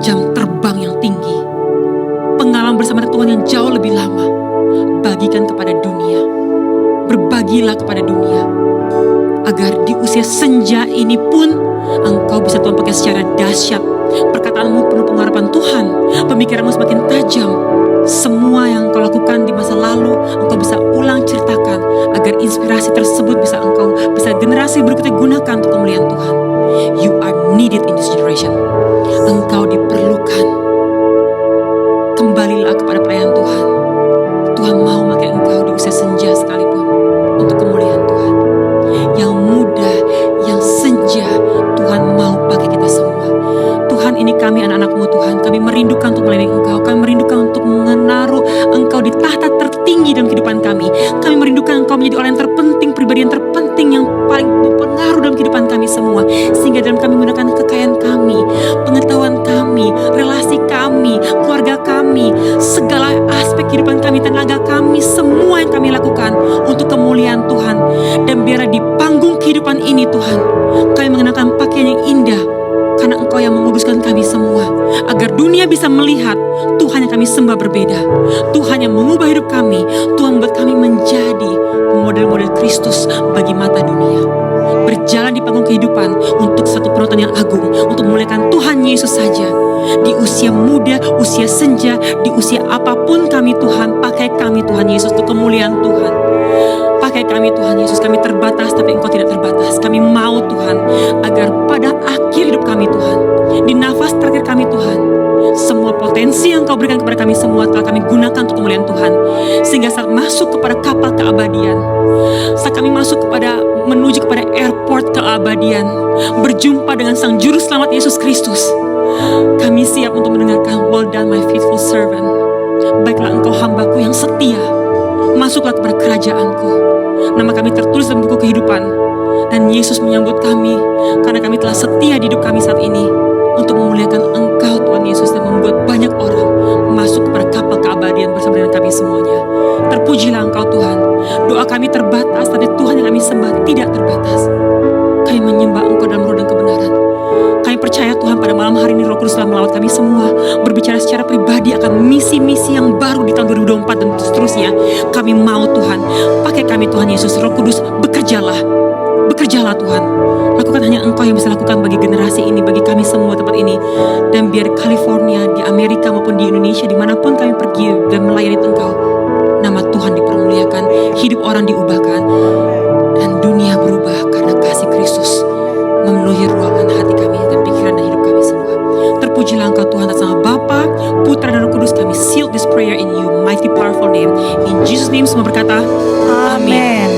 jam terbang yang tinggi. Pengalaman bersama Tuhan yang jauh lebih lama. Bagikan kepada dunia. Berbagilah kepada dunia. Agar di usia senja ini pun Engkau bisa Tuhan pakai secara dahsyat. Perkataanmu penuh pengharapan Tuhan. Pemikiranmu semakin tajam. Semua yang Engkau lakukan di masa lalu Engkau bisa ulang ceritakan. Agar inspirasi tersebut bisa generasi berikutnya gunakan untuk kemuliaan Tuhan. You are needed in this generation. Engkau diperlukan. Kembalilah kepada pelayanan Tuhan. Tuhan mau pakai engkau di usia senja sekalipun untuk kemuliaan Tuhan. Yang muda, yang senja, Tuhan mau pakai kita semua. Tuhan, ini kami anak-anak-Mu Tuhan. Kami merindukan untuk melayani Engkau. Kami merindukan untuk menaruh Engkau di tahta tertinggi dalam kehidupan kami. Kami merindukan Engkau menjadi orang yang terpenting, pribadi yang terpenting, yang paling berpengaruh dalam kehidupan kami semua. Sehingga dalam kami menggunakan kekayaan kami, pengetahuan kami, relasi kami, keluarga kami, segala aspek kehidupan kami, tenaga kami, semua yang kami lakukan untuk kemuliaan Tuhan. Dan biarlah di panggung kehidupan ini Tuhan, kami mengenakan pakaian yang indah, karena Engkau yang menguduskan kami semua. Agar dunia bisa melihat Tuhan yang kami sembah berbeda. Tuhan yang mengubah hidup kami. Tuhan membuat kami menjadi model-model Kristus bagi mata dunia. Berjalan di panggung kehidupan untuk satu penonton yang agung. Untuk memuliakan Tuhan Yesus saja. Di usia muda, usia senja, di usia apapun kami Tuhan. Pakai kami Tuhan Yesus untuk kemuliaan Tuhan. Pakai kami Tuhan Yesus. Kami terbatas tapi Engkau tidak terbatas. Kami mau Tuhan agar pada akhir hidup kami Tuhan, di nafas terakhir kami Tuhan, semua potensi yang Kau berikan kepada kami semua telah kami gunakan untuk kemuliaan Tuhan. Sehingga saat masuk kepada kapal keabadian, saat kami menuju kepada airport keabadian, berjumpa dengan Sang Juru Selamat Yesus Kristus, kami siap untuk mendengarkan, "Well done my faithful servant." Baiklah Engkau hambaku yang setia, masuklah kepada kerajaanku. Nama kami tertulis dalam buku kehidupan. Dan Yesus menyambut kami karena kami telah setia di hidup kami saat ini untuk memuliakan Engkau Tuhan Yesus dan membuat banyak orang masuk kepada kapal keabadian bersama dengan kami semuanya. Terpujilah Engkau Tuhan. Doa kami terbatas, tapi Tuhan yang kami sembah tidak terbatas. Kami menyembah Engkau dalam roh dan kebenaran. Kami percaya Tuhan pada malam hari ini Roh Kudus telah melawat kami semua, berbicara secara pribadi akan misi-misi yang baru di tahun 2024 dan seterusnya. Kami mau Tuhan, pakai kami Tuhan Yesus. Roh Kudus, bekerjalah. Bekerjalah Tuhan. Lakukan hanya Engkau yang bisa lakukan bagi generasi ini, bagi kami semua tempat ini. Dan biar California, di Amerika maupun di Indonesia, dimanapun kami pergi dan melayani Engkau, nama Tuhan dipermuliakan, hidup orang diubahkan, dan dunia berubah karena kasih Kristus memenuhi ruangan hati kami dan pikiran dan hidup kami semua. Terpujilah Engkau Tuhan atas nama Bapa, Putra dan Roh Kudus. Kami seal this prayer in you mighty powerful name. In Jesus name semua berkata amin.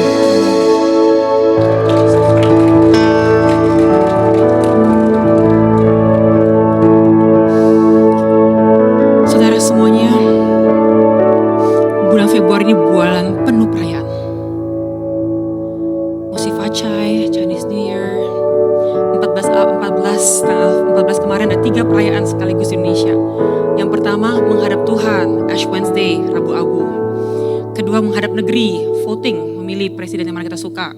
Saudara semuanya, bulan Februari ini bulan penuh perayaan. Musifacai, Chinese New Year, 14 kemarin ada 3 perayaan sekaligus di Indonesia. Yang pertama menghadap Tuhan, Ash Wednesday, Rabu Abu. Kedua menghadap negeri, voting, memilih presiden yang mana kita suka.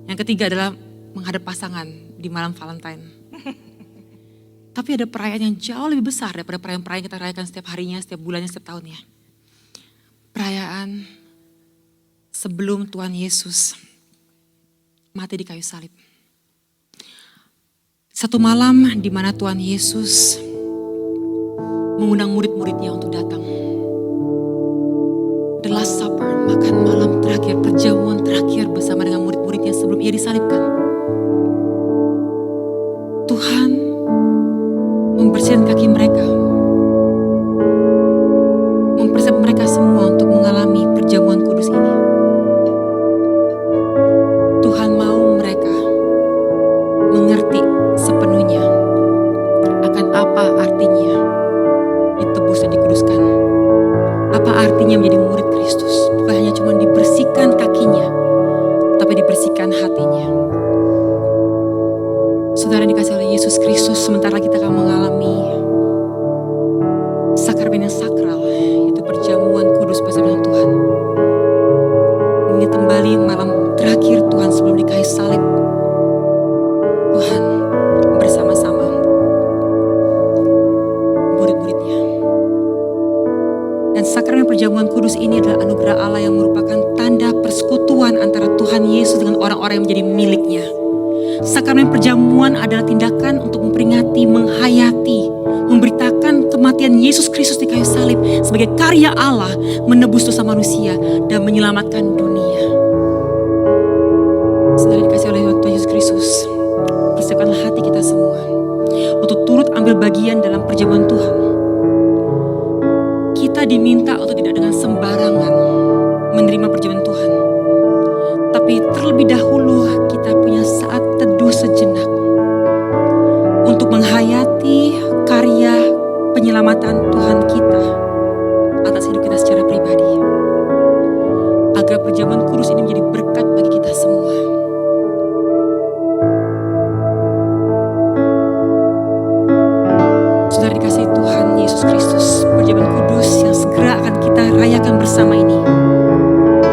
Yang ketiga adalah menghadap pasangan di malam Valentine. Tapi ada perayaan yang jauh lebih besar daripada perayaan-perayaan yang kita rayakan setiap harinya, setiap bulannya, setiap tahunnya. Perayaan sebelum Tuhan Yesus mati di kayu salib. Satu malam di mana Tuhan Yesus mengundang murid-muridnya untuk datang. The Last Supper, makan malam terakhir, perjamuan terakhir bersama dengan murid-muridnya sebelum ia disalibkan. Tuhan membersihkan kaki mereka, mempersiapkan mereka semua untuk mengalami perjamuan kudus ini. Tuhan mau mereka mengerti sepenuhnya akan apa artinya ditebus dan dikuduskan. Apa artinya menjadi murid Kristus. Bukan hanya cuma dibersihkan kakinya, tapi dibersihkan hatinya. Saudara dikasih oleh Yesus Kristus, sementara kita akan mengalami perjamuan kudus ini adalah anugerah Allah yang merupakan tanda persekutuan antara Tuhan Yesus dengan orang-orang yang menjadi miliknya. Sakramen perjamuan adalah tindakan untuk memperingati, menghayati, memberitakan kematian Yesus Kristus di kayu salib sebagai karya Allah menebus dosa manusia dan menyelamatkan dunia. Saudara dikasih oleh Tuhan Yesus Kristus, persiapkanlah hati kita semua untuk turut ambil bagian dalam perjamuan Tuhan. Kita diminta untuk tidak dengan sembarangan menerima perjamuan Tuhan. Tapi terlebih dahulu kita punya saat teduh sejenak untuk menghayati karya penyelamatan Tuhan kita atas hidup kita secara pribadi. Agar perjamuan kudus ini menjadi berkat bagi kita semua. Saudara dikasihi Tuhan Yesus Kristus, perjamuan kudus yang segera akan kita rayakan bersama ini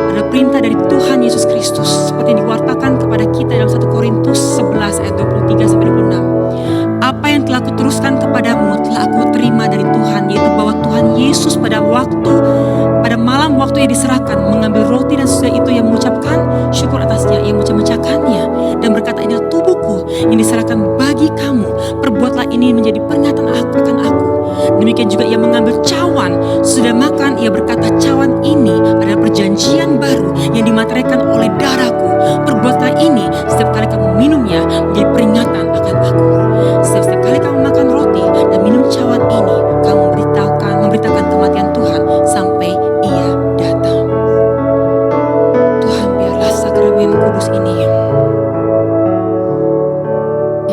adalah perintah dari Tuhan Yesus Kristus seperti yang diwartakan kepada kita dalam 1 Korintus 11 ayat 23-26. Apa yang telah kuteruskan kepadamu telah aku terima dari Tuhan, yaitu bahwa Tuhan Yesus pada malam waktu yang diserahkan mengambil roti dan sesudah itu ia mengucapkan syukur atasnya, ia memecahkannya dan berkata, inilah tubuhku yang diserahkan bagi kamu, perbuatlah ini menjadi peringatan akan aku. Demikian juga ia mengambil cawan, sudah makan ia berkata, cawan ini adalah perjanjian baru yang dimateraikan oleh darahku, perbuatlah ini setiap kali kamu minumnya menjadi peringatan akan aku. Setiap kali kamu makan roti dan minum cawan ini, kamu memberitakan kematian Tuhan sampai ia datang. Tuhan, biarlah sakramen kudus ini yang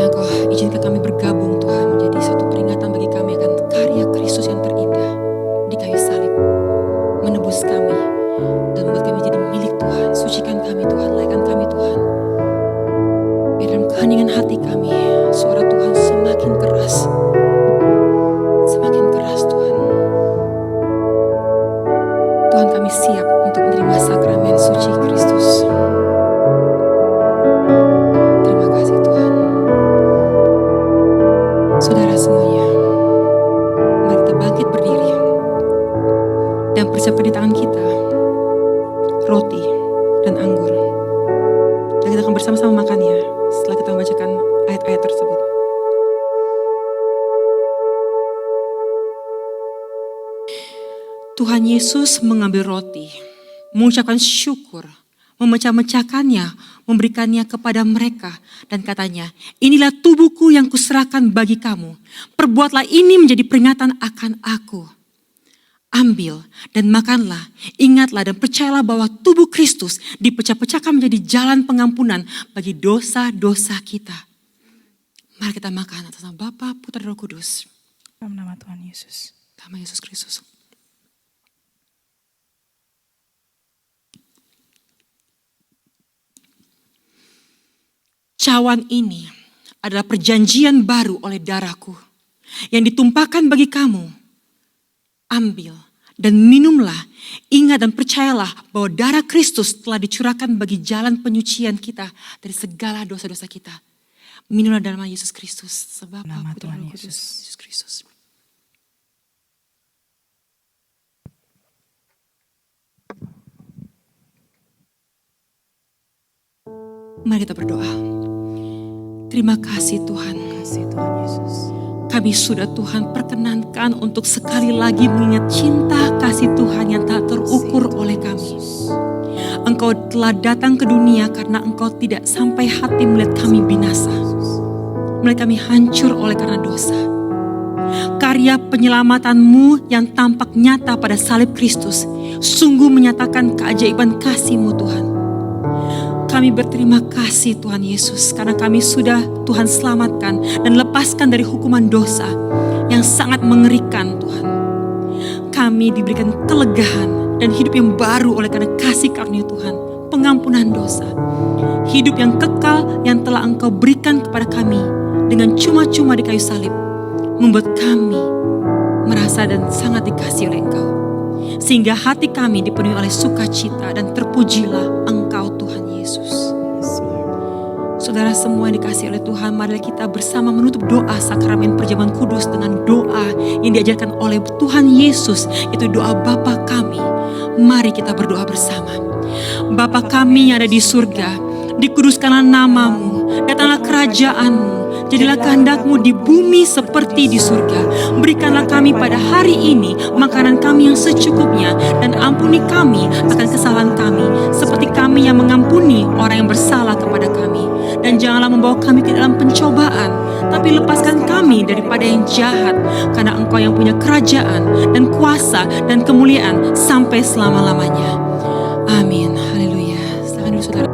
Kau izinkan kami bergabung, Tuhan, menjadi satu peringatan bagi kami akan karya Kristus yang terindah di kayu salib, menebus kami dan membuat kami jadi milik Tuhan. Sucikan kami Tuhan, layakkan kami Tuhan. Biar dalam keheningan hati kami, suara Tuhan semakin keras Tuhan. Tuhan, kami siap untuk menerima sakramen suci Kristus. Terima kasih Tuhan. Saudara semuanya, mari kita bangkit berdiri dan persiapkan di tangan kita roti dan anggur. Dan kita akan bersama-sama makannya setelah kita membacakan ayat-ayat tersebut. Tuhan Yesus mengambil roti, mengucapkan syukur, memecah-mecahkannya, memberikannya kepada mereka dan katanya, inilah tubuhku yang kuserahkan bagi kamu. Perbuatlah ini menjadi peringatan akan aku. Ambil dan makanlah, ingatlah dan percayalah bahwa tubuh Kristus dipecah-pecahkan menjadi jalan pengampunan bagi dosa-dosa kita. Mari kita makan atas nama Bapa, Putra, dan Roh Kudus. Dalam nama Tuhan Yesus. Dalam nama Yesus Kristus. Cawan ini adalah perjanjian baru oleh darahku yang ditumpahkan bagi kamu. Ambil dan minumlah, ingat dan percayalah bahwa darah Kristus telah dicurahkan bagi jalan penyucian kita dari segala dosa-dosa kita. Minumlah dalam nama Yesus Kristus, sebab Nama Putra Tuhan Roh Kudus, Yesus. Yesus Kristus. Mari kita berdoa. Terima kasih Tuhan. Kasih Tuhan Yesus. Kami sudah Tuhan perkenankan untuk sekali lagi mengingat cinta kasih Tuhan yang tak terukur oleh kami. Engkau telah datang ke dunia karena Engkau tidak sampai hati melihat kami binasa. Melihat kami hancur oleh karena dosa. Karya penyelamatanmu yang tampak nyata pada salib Kristus sungguh menyatakan keajaiban kasih-Mu Tuhan. Kami berterima kasih Tuhan Yesus karena kami sudah Tuhan selamatkan dan lepaskan dari hukuman dosa yang sangat mengerikan Tuhan. Kami diberikan kelegaan dan hidup yang baru oleh karena kasih karunia Tuhan, pengampunan dosa. Hidup yang kekal yang telah Engkau berikan kepada kami dengan cuma-cuma di kayu salib membuat kami merasa dan sangat dikasihi oleh Engkau. Sehingga hati kami dipenuhi oleh sukacita dan terpujilah Engkau Tuhan Yesus. Saudara semua yang dikasihi oleh Tuhan, marilah kita bersama menutup doa sakramen perjamuan kudus dengan doa yang diajarkan oleh Tuhan Yesus, itu doa Bapa kami. Mari kita berdoa bersama. Bapa kami yang ada di surga, dikuduskanlah namamu, datanglah kerajaanmu, jadilah kehendak-Mu di bumi seperti di surga. Berikanlah kami pada hari ini makanan kami yang secukupnya, dan ampuni kami akan kesalahan kami, seperti kami yang mengampuni orang yang bersalah kepada kami. Dan janganlah membawa kami ke dalam pencobaan, tapi lepaskan kami daripada yang jahat, karena Engkau yang punya kerajaan dan kuasa dan kemuliaan sampai selama-lamanya. Amin. Haleluya. Silakan dulu saudara.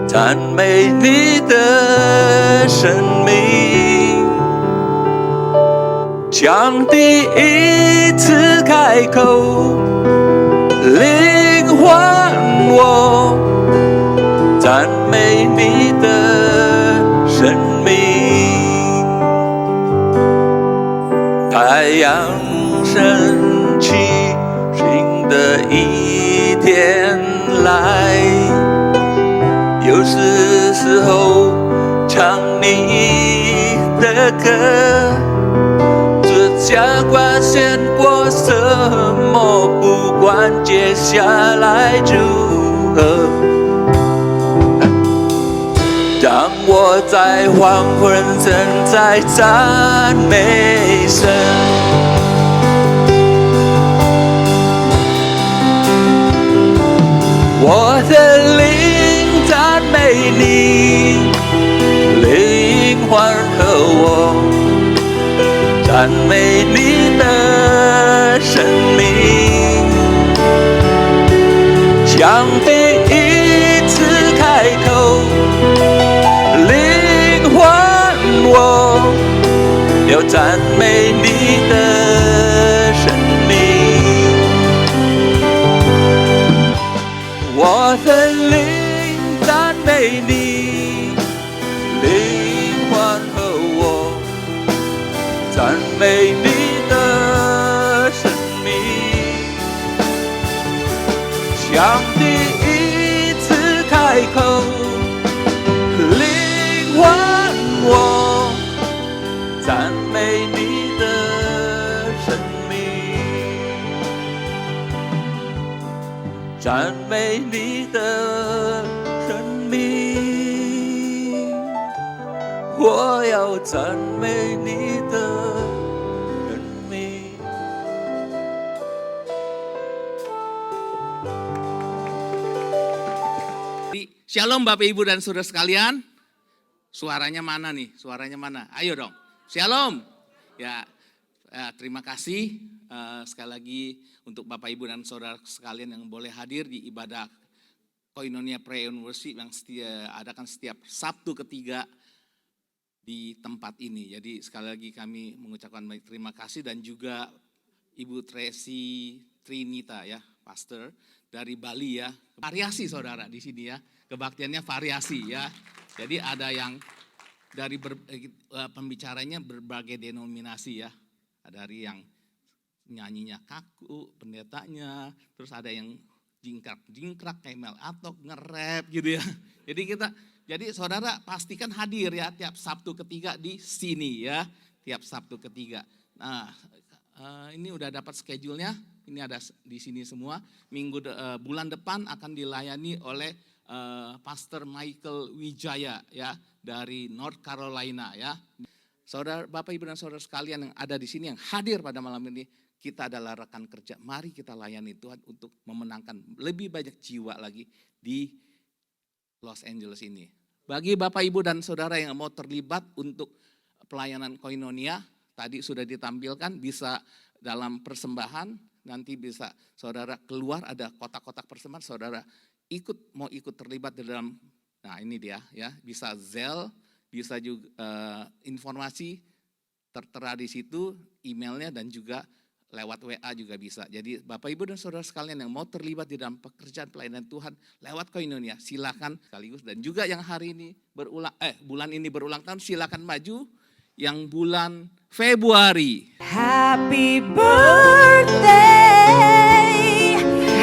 赞美你的生命，将第一次开口，灵魂我赞美你的生命。太阳升起，新的一天来。又是时候唱你的歌，这家关先过什么，不管接下来如何。当我在黄昏正在赞美神，我的灵赞美你，灵魂和我赞美你的生命，像第一次开口，灵魂我要赞美你的生命，我的灵赞美你，灵魂和我赞美你的生命，像第一次开口，灵魂我赞美你的生命，赞美你的生命，我要赞美你的生命。Shalom Bapak Ibu dan Saudara sekalian. Suaranya mana nih? Suaranya mana? Ayo dong. Shalom. Ya, terima kasih sekali lagi untuk Bapak Ibu dan Saudara sekalian yang boleh hadir di ibadah Koinonia Prayer Worship yang adakan setiap Sabtu ketiga di tempat ini. Jadi sekali lagi kami mengucapkan terima kasih, dan juga Ibu Tracy Trinita ya, pastor dari Bali ya. Variasi saudara di sini ya, kebaktiannya variasi ya. Jadi ada yang dari pembicaranya berbagai denominasi ya. Ada dari yang nyanyinya kaku, pendetanya, terus ada yang jingkrak kayak Mel Atok, nge-rap gitu ya. Jadi saudara pastikan hadir ya tiap Sabtu ketiga di sini ya, tiap Sabtu ketiga. Nah, ini udah dapat schedule-nya, ini ada di sini semua. Bulan depan akan dilayani oleh Pastor Michael Wijaya ya dari North Carolina ya. Saudara, Bapak Ibu dan Saudara sekalian yang ada di sini yang hadir pada malam ini, kita adalah rekan kerja. Mari kita layani Tuhan untuk memenangkan lebih banyak jiwa lagi di Los Angeles ini. Bagi Bapak Ibu dan Saudara yang mau terlibat untuk pelayanan Koinonia, tadi sudah ditampilkan, bisa dalam persembahan, nanti bisa saudara keluar ada kotak-kotak persembahan, saudara mau ikut terlibat di dalam Nah ini dia ya, bisa Zelle, bisa juga informasi tertera di situ, emailnya dan juga lewat WA juga bisa. Jadi Bapak Ibu dan Saudara sekalian yang mau terlibat di dalam pekerjaan pelayanan Tuhan lewat Koinonia, silakan sekaligus. Dan juga yang hari ini bulan ini berulang tahun, silakan maju yang bulan Februari. Happy birthday,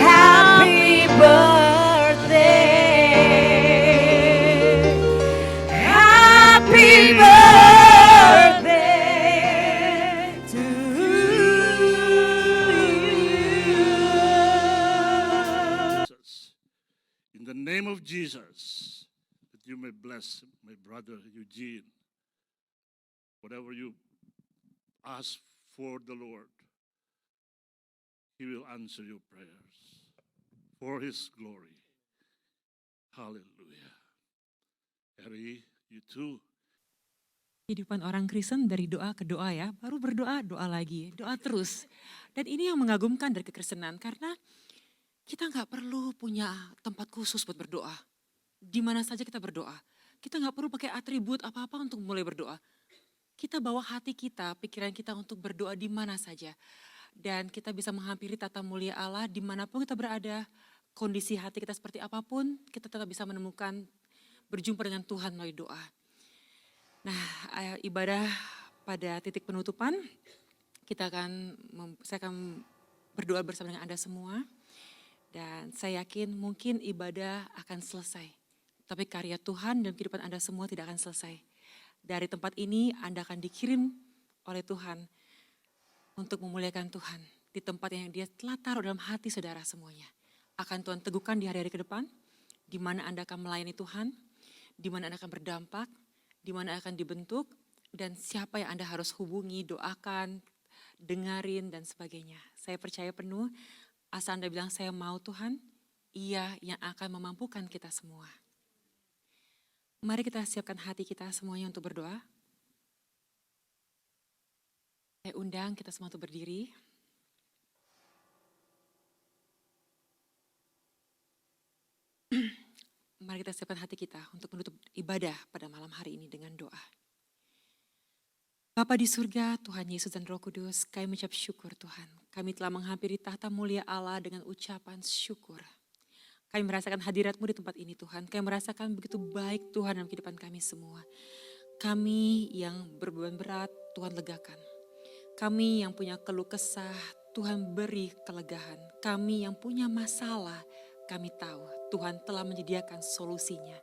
happy birthday, happy birthday to you. In the name of Jesus, that you may bless my brother Eugene. Whatever you ask for the Lord, He will answer your prayers for His glory. Hallelujah. Harry, you too. Kehidupan orang Kristen dari doa ke doa ya, baru berdoa, doa lagi, doa terus. Dan ini yang mengagumkan dari kekristenan, karena kita nggak perlu punya tempat khusus buat berdoa. Di mana saja kita berdoa. Kita nggak perlu pakai atribut apa-apa untuk mulai berdoa. Kita bawa hati kita, pikiran kita untuk berdoa di mana saja. Dan kita bisa menghampiri tata mulia Allah dimanapun kita berada. Kondisi hati kita seperti apapun, kita tetap bisa menemukan, berjumpa dengan Tuhan melalui doa. Nah, ibadah pada titik penutupan, saya akan berdoa bersama dengan Anda semua. Dan saya yakin mungkin ibadah akan selesai. Tapi karya Tuhan dan kehidupan Anda semua tidak akan selesai. Dari tempat ini Anda akan dikirim oleh Tuhan untuk memuliakan Tuhan. Di tempat yang Dia telah taruh dalam hati saudara semuanya. Akan Tuhan teguhkan di hari-hari ke depan. Di mana Anda akan melayani Tuhan. Di mana Anda akan berdampak. Di mana akan dibentuk. Dan siapa yang Anda harus hubungi, doakan, dengarin dan sebagainya. Saya percaya penuh. Asal Anda bilang saya mau Tuhan. Ia yang akan memampukan kita semua. Mari kita siapkan hati kita semuanya untuk berdoa. Saya undang kita semua untuk berdiri. Mari kita siapkan hati kita untuk menutup ibadah pada malam hari ini dengan doa. Bapa di surga, Tuhan Yesus dan Roh Kudus, kami mengucap syukur Tuhan. Kami telah menghampiri tahta mulia Allah dengan ucapan syukur. Kami merasakan hadirat-Mu di tempat ini Tuhan. Kami merasakan begitu baik Tuhan dalam kehidupan kami semua. Kami yang berbeban berat, Tuhan legakan. Kami yang punya keluh kesah, Tuhan beri kelegaan. Kami yang punya masalah, kami tahu Tuhan telah menyediakan solusinya.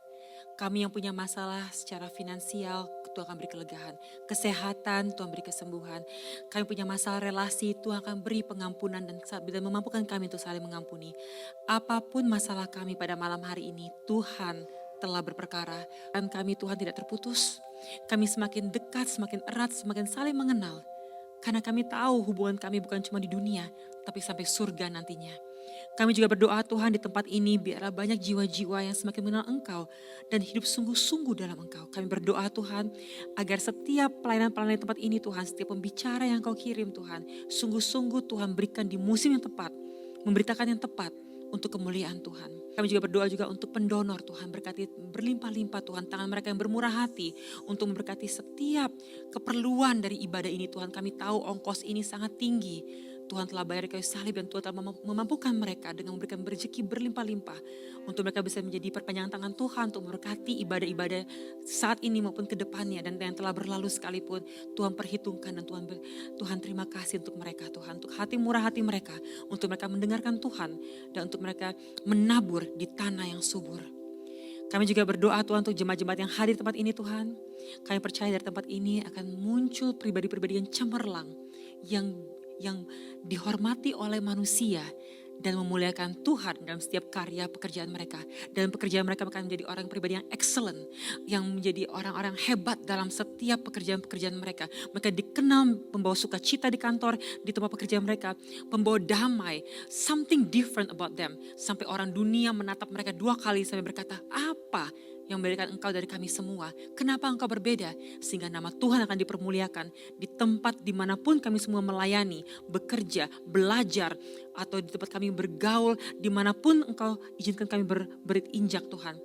Kami yang punya masalah secara finansial, Tuhan akan beri kelegaan. Kesehatan, Tuhan beri kesembuhan. Kami punya masalah relasi, Tuhan akan beri pengampunan dan memampukan kami untuk saling mengampuni. Apapun masalah kami pada malam hari ini, Tuhan telah berperkara. Dan kami Tuhan tidak terputus. Kami semakin dekat, semakin erat, semakin saling mengenal. Karena kami tahu hubungan kami bukan cuma di dunia, tapi sampai surga nantinya. Kami juga berdoa Tuhan di tempat ini biarlah banyak jiwa-jiwa yang semakin mengenal Engkau dan hidup sungguh-sungguh dalam Engkau. Kami berdoa Tuhan agar setiap pelayanan-pelayanan di tempat ini Tuhan, setiap pembicara yang Kau kirim Tuhan, sungguh-sungguh Tuhan berikan di musim yang tepat, memberitakan yang tepat untuk kemuliaan Tuhan. Kami juga berdoa juga untuk pendonor Tuhan, berkati berlimpah-limpah Tuhan, tangan mereka yang bermurah hati untuk memberkati setiap keperluan dari ibadah ini Tuhan. Kami tahu ongkos ini sangat tinggi. Tuhan telah bayar kayu salib dan Tuhan telah memampukan mereka dengan memberikan rezeki berlimpah-limpah. Untuk mereka bisa menjadi perpanjangan tangan Tuhan untuk memberkati ibadah-ibadah saat ini maupun ke depannya. Dan yang telah berlalu sekalipun Tuhan perhitungkan dan Tuhan terima kasih untuk mereka Tuhan. Untuk hati murah hati mereka, untuk mereka mendengarkan Tuhan dan untuk mereka menabur di tanah yang subur. Kami juga berdoa Tuhan untuk jemaat-jemaat yang hadir di tempat ini Tuhan. Kami percaya dari tempat ini akan muncul pribadi-pribadi yang cemerlang, yang dihormati oleh manusia dan memuliakan Tuhan dalam setiap karya pekerjaan mereka. Dan pekerjaan mereka akan menjadi orang pribadi yang excellent, yang menjadi orang-orang hebat dalam setiap pekerjaan-pekerjaan mereka. Mereka dikenal membawa sukacita di kantor, di tempat pekerjaan mereka, pembawa damai, something different about them. Sampai orang dunia menatap mereka 2 kali sampai berkata, apa yang memberikan engkau dari kami semua? Kenapa engkau berbeda? Sehingga nama Tuhan akan dipermuliakan di tempat dimanapun kami semua melayani, bekerja, belajar, atau di tempat kami bergaul, dimanapun engkau izinkan kami berinjak Tuhan.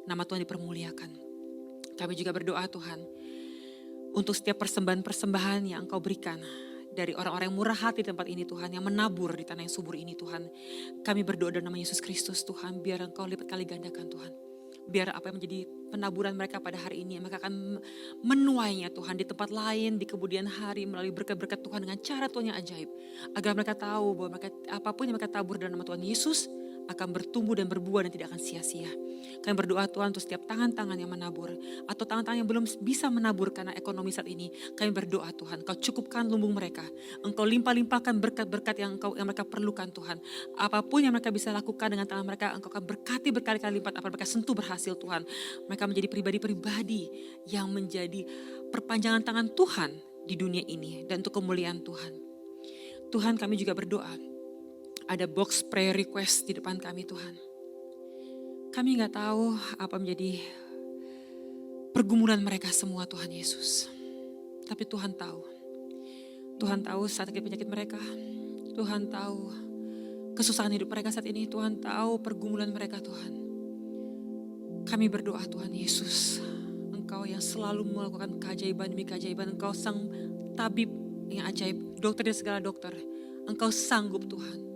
nama Tuhan dipermuliakan. Kami juga berdoa Tuhan, untuk setiap persembahan-persembahan yang Engkau berikan dari orang-orang yang murah hati di tempat ini Tuhan, yang menabur di tanah yang subur ini Tuhan. Kami berdoa dalam nama Yesus Kristus Tuhan, biar Engkau lipat kali gandakan Tuhan. Biar apa yang menjadi penaburan mereka pada hari ini, mereka akan menuainya Tuhan di tempat lain, di kemudian hari melalui berkat-berkat Tuhan dengan cara Tuhan yang ajaib. Agar mereka tahu bahwa mereka, apapun yang mereka tabur dalam nama Tuhan Yesus akan bertumbuh dan berbuah dan tidak akan sia-sia. Kami berdoa Tuhan untuk setiap tangan-tangan yang menabur atau tangan-tangan yang belum bisa menabur karena ekonomi saat ini. Kami berdoa Tuhan, Kau cukupkan lumbung mereka. Engkau limpah-limpahkan berkat-berkat yang mereka perlukan Tuhan. Apapun yang mereka bisa lakukan dengan tangan mereka, Engkau akan berkati berkali-kali lipat apa mereka sentuh berhasil Tuhan. Mereka menjadi pribadi-pribadi yang menjadi perpanjangan tangan Tuhan di dunia ini dan untuk kemuliaan Tuhan. Tuhan, kami juga berdoa. Ada box prayer request di depan kami Tuhan. Kami gak tahu apa menjadi pergumulan mereka semua Tuhan Yesus. Tapi Tuhan tahu. Tuhan tahu sakit penyakit mereka. Tuhan tahu kesusahan hidup mereka saat ini. Tuhan tahu pergumulan mereka Tuhan. Kami berdoa Tuhan Yesus. Engkau yang selalu melakukan keajaiban demi keajaiban. Engkau sang tabib yang ajaib. Dokter dan segala dokter. Engkau sanggup Tuhan.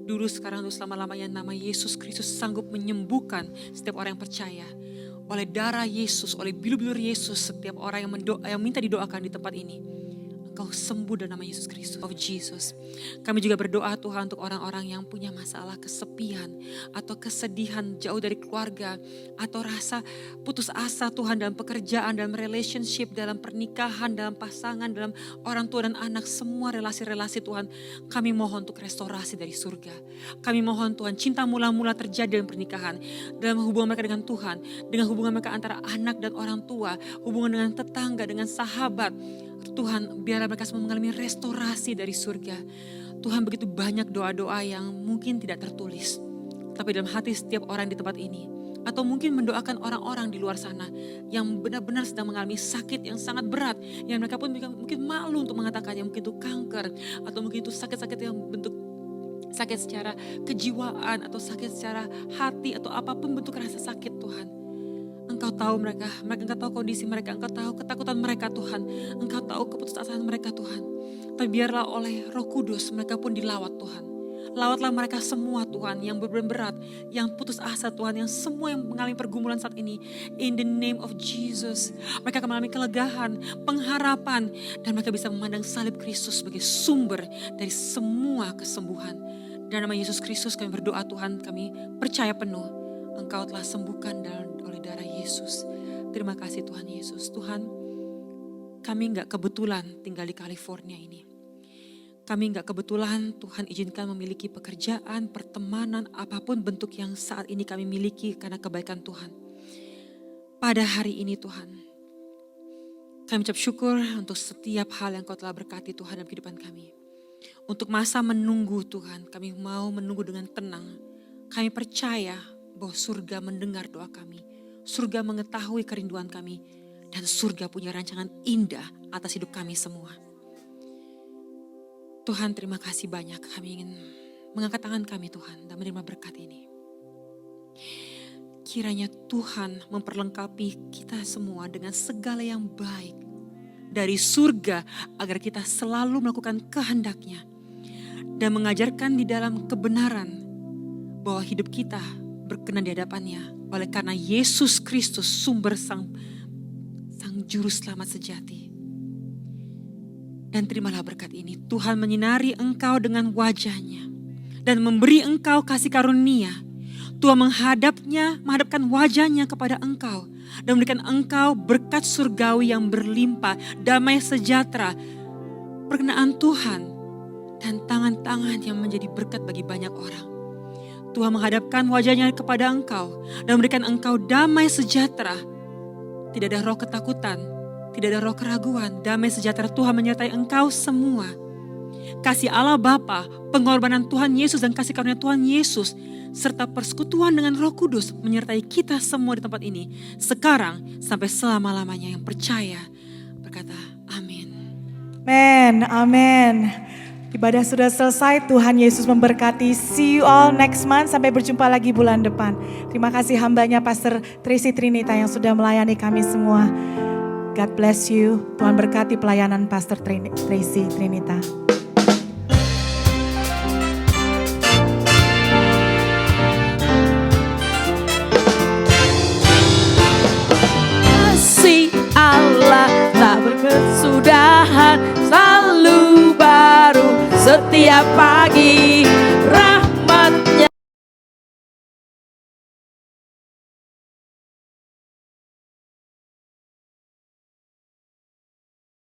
Dulu, sekarang, untuk selama-lamanya nama Yesus Kristus sanggup menyembuhkan setiap orang yang percaya. Oleh darah Yesus, oleh bilur-bilur Yesus, setiap orang yang minta didoakan di tempat ini. Engkau sembuh dalam nama Yesus Kristus. Of Jesus. Kami juga berdoa Tuhan untuk orang-orang yang punya masalah kesepian atau kesedihan jauh dari keluarga atau rasa putus asa Tuhan dalam pekerjaan, dalam relationship, dalam pernikahan, dalam pasangan, dalam orang tua dan anak, semua relasi-relasi Tuhan. Kami mohon untuk restorasi dari surga. Kami mohon Tuhan cinta mula-mula terjadi dalam pernikahan, dalam hubungan mereka dengan Tuhan, dengan hubungan mereka antara anak dan orang tua, hubungan dengan tetangga, dengan sahabat. Tuhan, biarlah mereka semua mengalami restorasi dari surga. Tuhan, begitu banyak doa-doa yang mungkin tidak tertulis, tapi dalam hati setiap orang di tempat ini. Atau mungkin mendoakan orang-orang di luar sana yang benar-benar sedang mengalami sakit yang sangat berat. Yang mereka pun mungkin malu untuk mengatakannya. Mungkin itu kanker, atau mungkin itu sakit-sakit yang bentuk sakit secara kejiwaan, atau sakit secara hati, atau apapun bentuk rasa sakit Tuhan. Engkau tahu mereka Engkau tahu kondisi mereka, Engkau tahu ketakutan mereka Tuhan, Engkau tahu keputusasaan mereka Tuhan. Tapi biarlah oleh Roh Kudus mereka pun dilawat Tuhan. Lawatlah mereka semua Tuhan yang berat, yang putus asa Tuhan, yang semua yang mengalami pergumulan saat ini. In the name of Jesus. Mereka akan mengalami kelegaan, pengharapan, dan mereka bisa memandang salib Kristus sebagai sumber dari semua kesembuhan. Dalam nama Yesus Kristus kami berdoa Tuhan, kami percaya penuh Engkau telah sembuhkan oleh darah Yesus. Terima kasih Tuhan Yesus. Tuhan, kami gak kebetulan tinggal di California ini. Kami gak kebetulan Tuhan izinkan memiliki pekerjaan, pertemanan, apapun bentuk yang saat ini kami miliki karena kebaikan Tuhan. Pada hari ini Tuhan, kami ucap syukur untuk setiap hal yang Kau telah berkati Tuhan dalam kehidupan kami. Untuk masa menunggu Tuhan, kami mau menunggu dengan tenang. Kami percaya bahwa surga mendengar doa kami. Surga mengetahui kerinduan kami. Dan surga punya rancangan indah atas hidup kami semua. Tuhan, terima kasih banyak. Kami ingin mengangkat tangan kami Tuhan dan menerima berkat ini. Kiranya Tuhan memperlengkapi kita semua dengan segala yang baik. Dari surga agar kita selalu melakukan kehendak-Nya. Dan mengajarkan di dalam kebenaran bahwa hidup kita berkenan di hadapan-Nya. Oleh karena Yesus Kristus sumber sang juru selamat sejati. Dan terimalah berkat ini. Tuhan menyinari engkau dengan wajah-Nya. Dan memberi engkau kasih karunia. Tuhan menghadapkan wajah-Nya kepada engkau. Dan memberikan engkau berkat surgawi yang berlimpah. Damai sejahtera. Perkenaan Tuhan. Dan tangan-tangan yang menjadi berkat bagi banyak orang. Tuhan menghadapkan wajah-Nya kepada engkau dan memberikan engkau damai sejahtera. Tidak ada roh ketakutan, tidak ada roh keraguan. Damai sejahtera Tuhan menyertai engkau semua. Kasih Allah Bapa, pengorbanan Tuhan Yesus dan kasih karunia Tuhan Yesus serta persekutuan dengan Roh Kudus menyertai kita semua di tempat ini sekarang sampai selama-lamanya. Yang percaya berkata amin. Amen, amin. Ibadah sudah selesai, Tuhan Yesus memberkati. See you all next month, sampai berjumpa lagi bulan depan. Terima kasih hambanya Pastor Tracy Trinita yang sudah melayani kami semua. God bless you, Tuhan berkati pelayanan Pastor Tracy Trinita. Kasih Allah tak berkesudahan, selalu baru setiap pagi.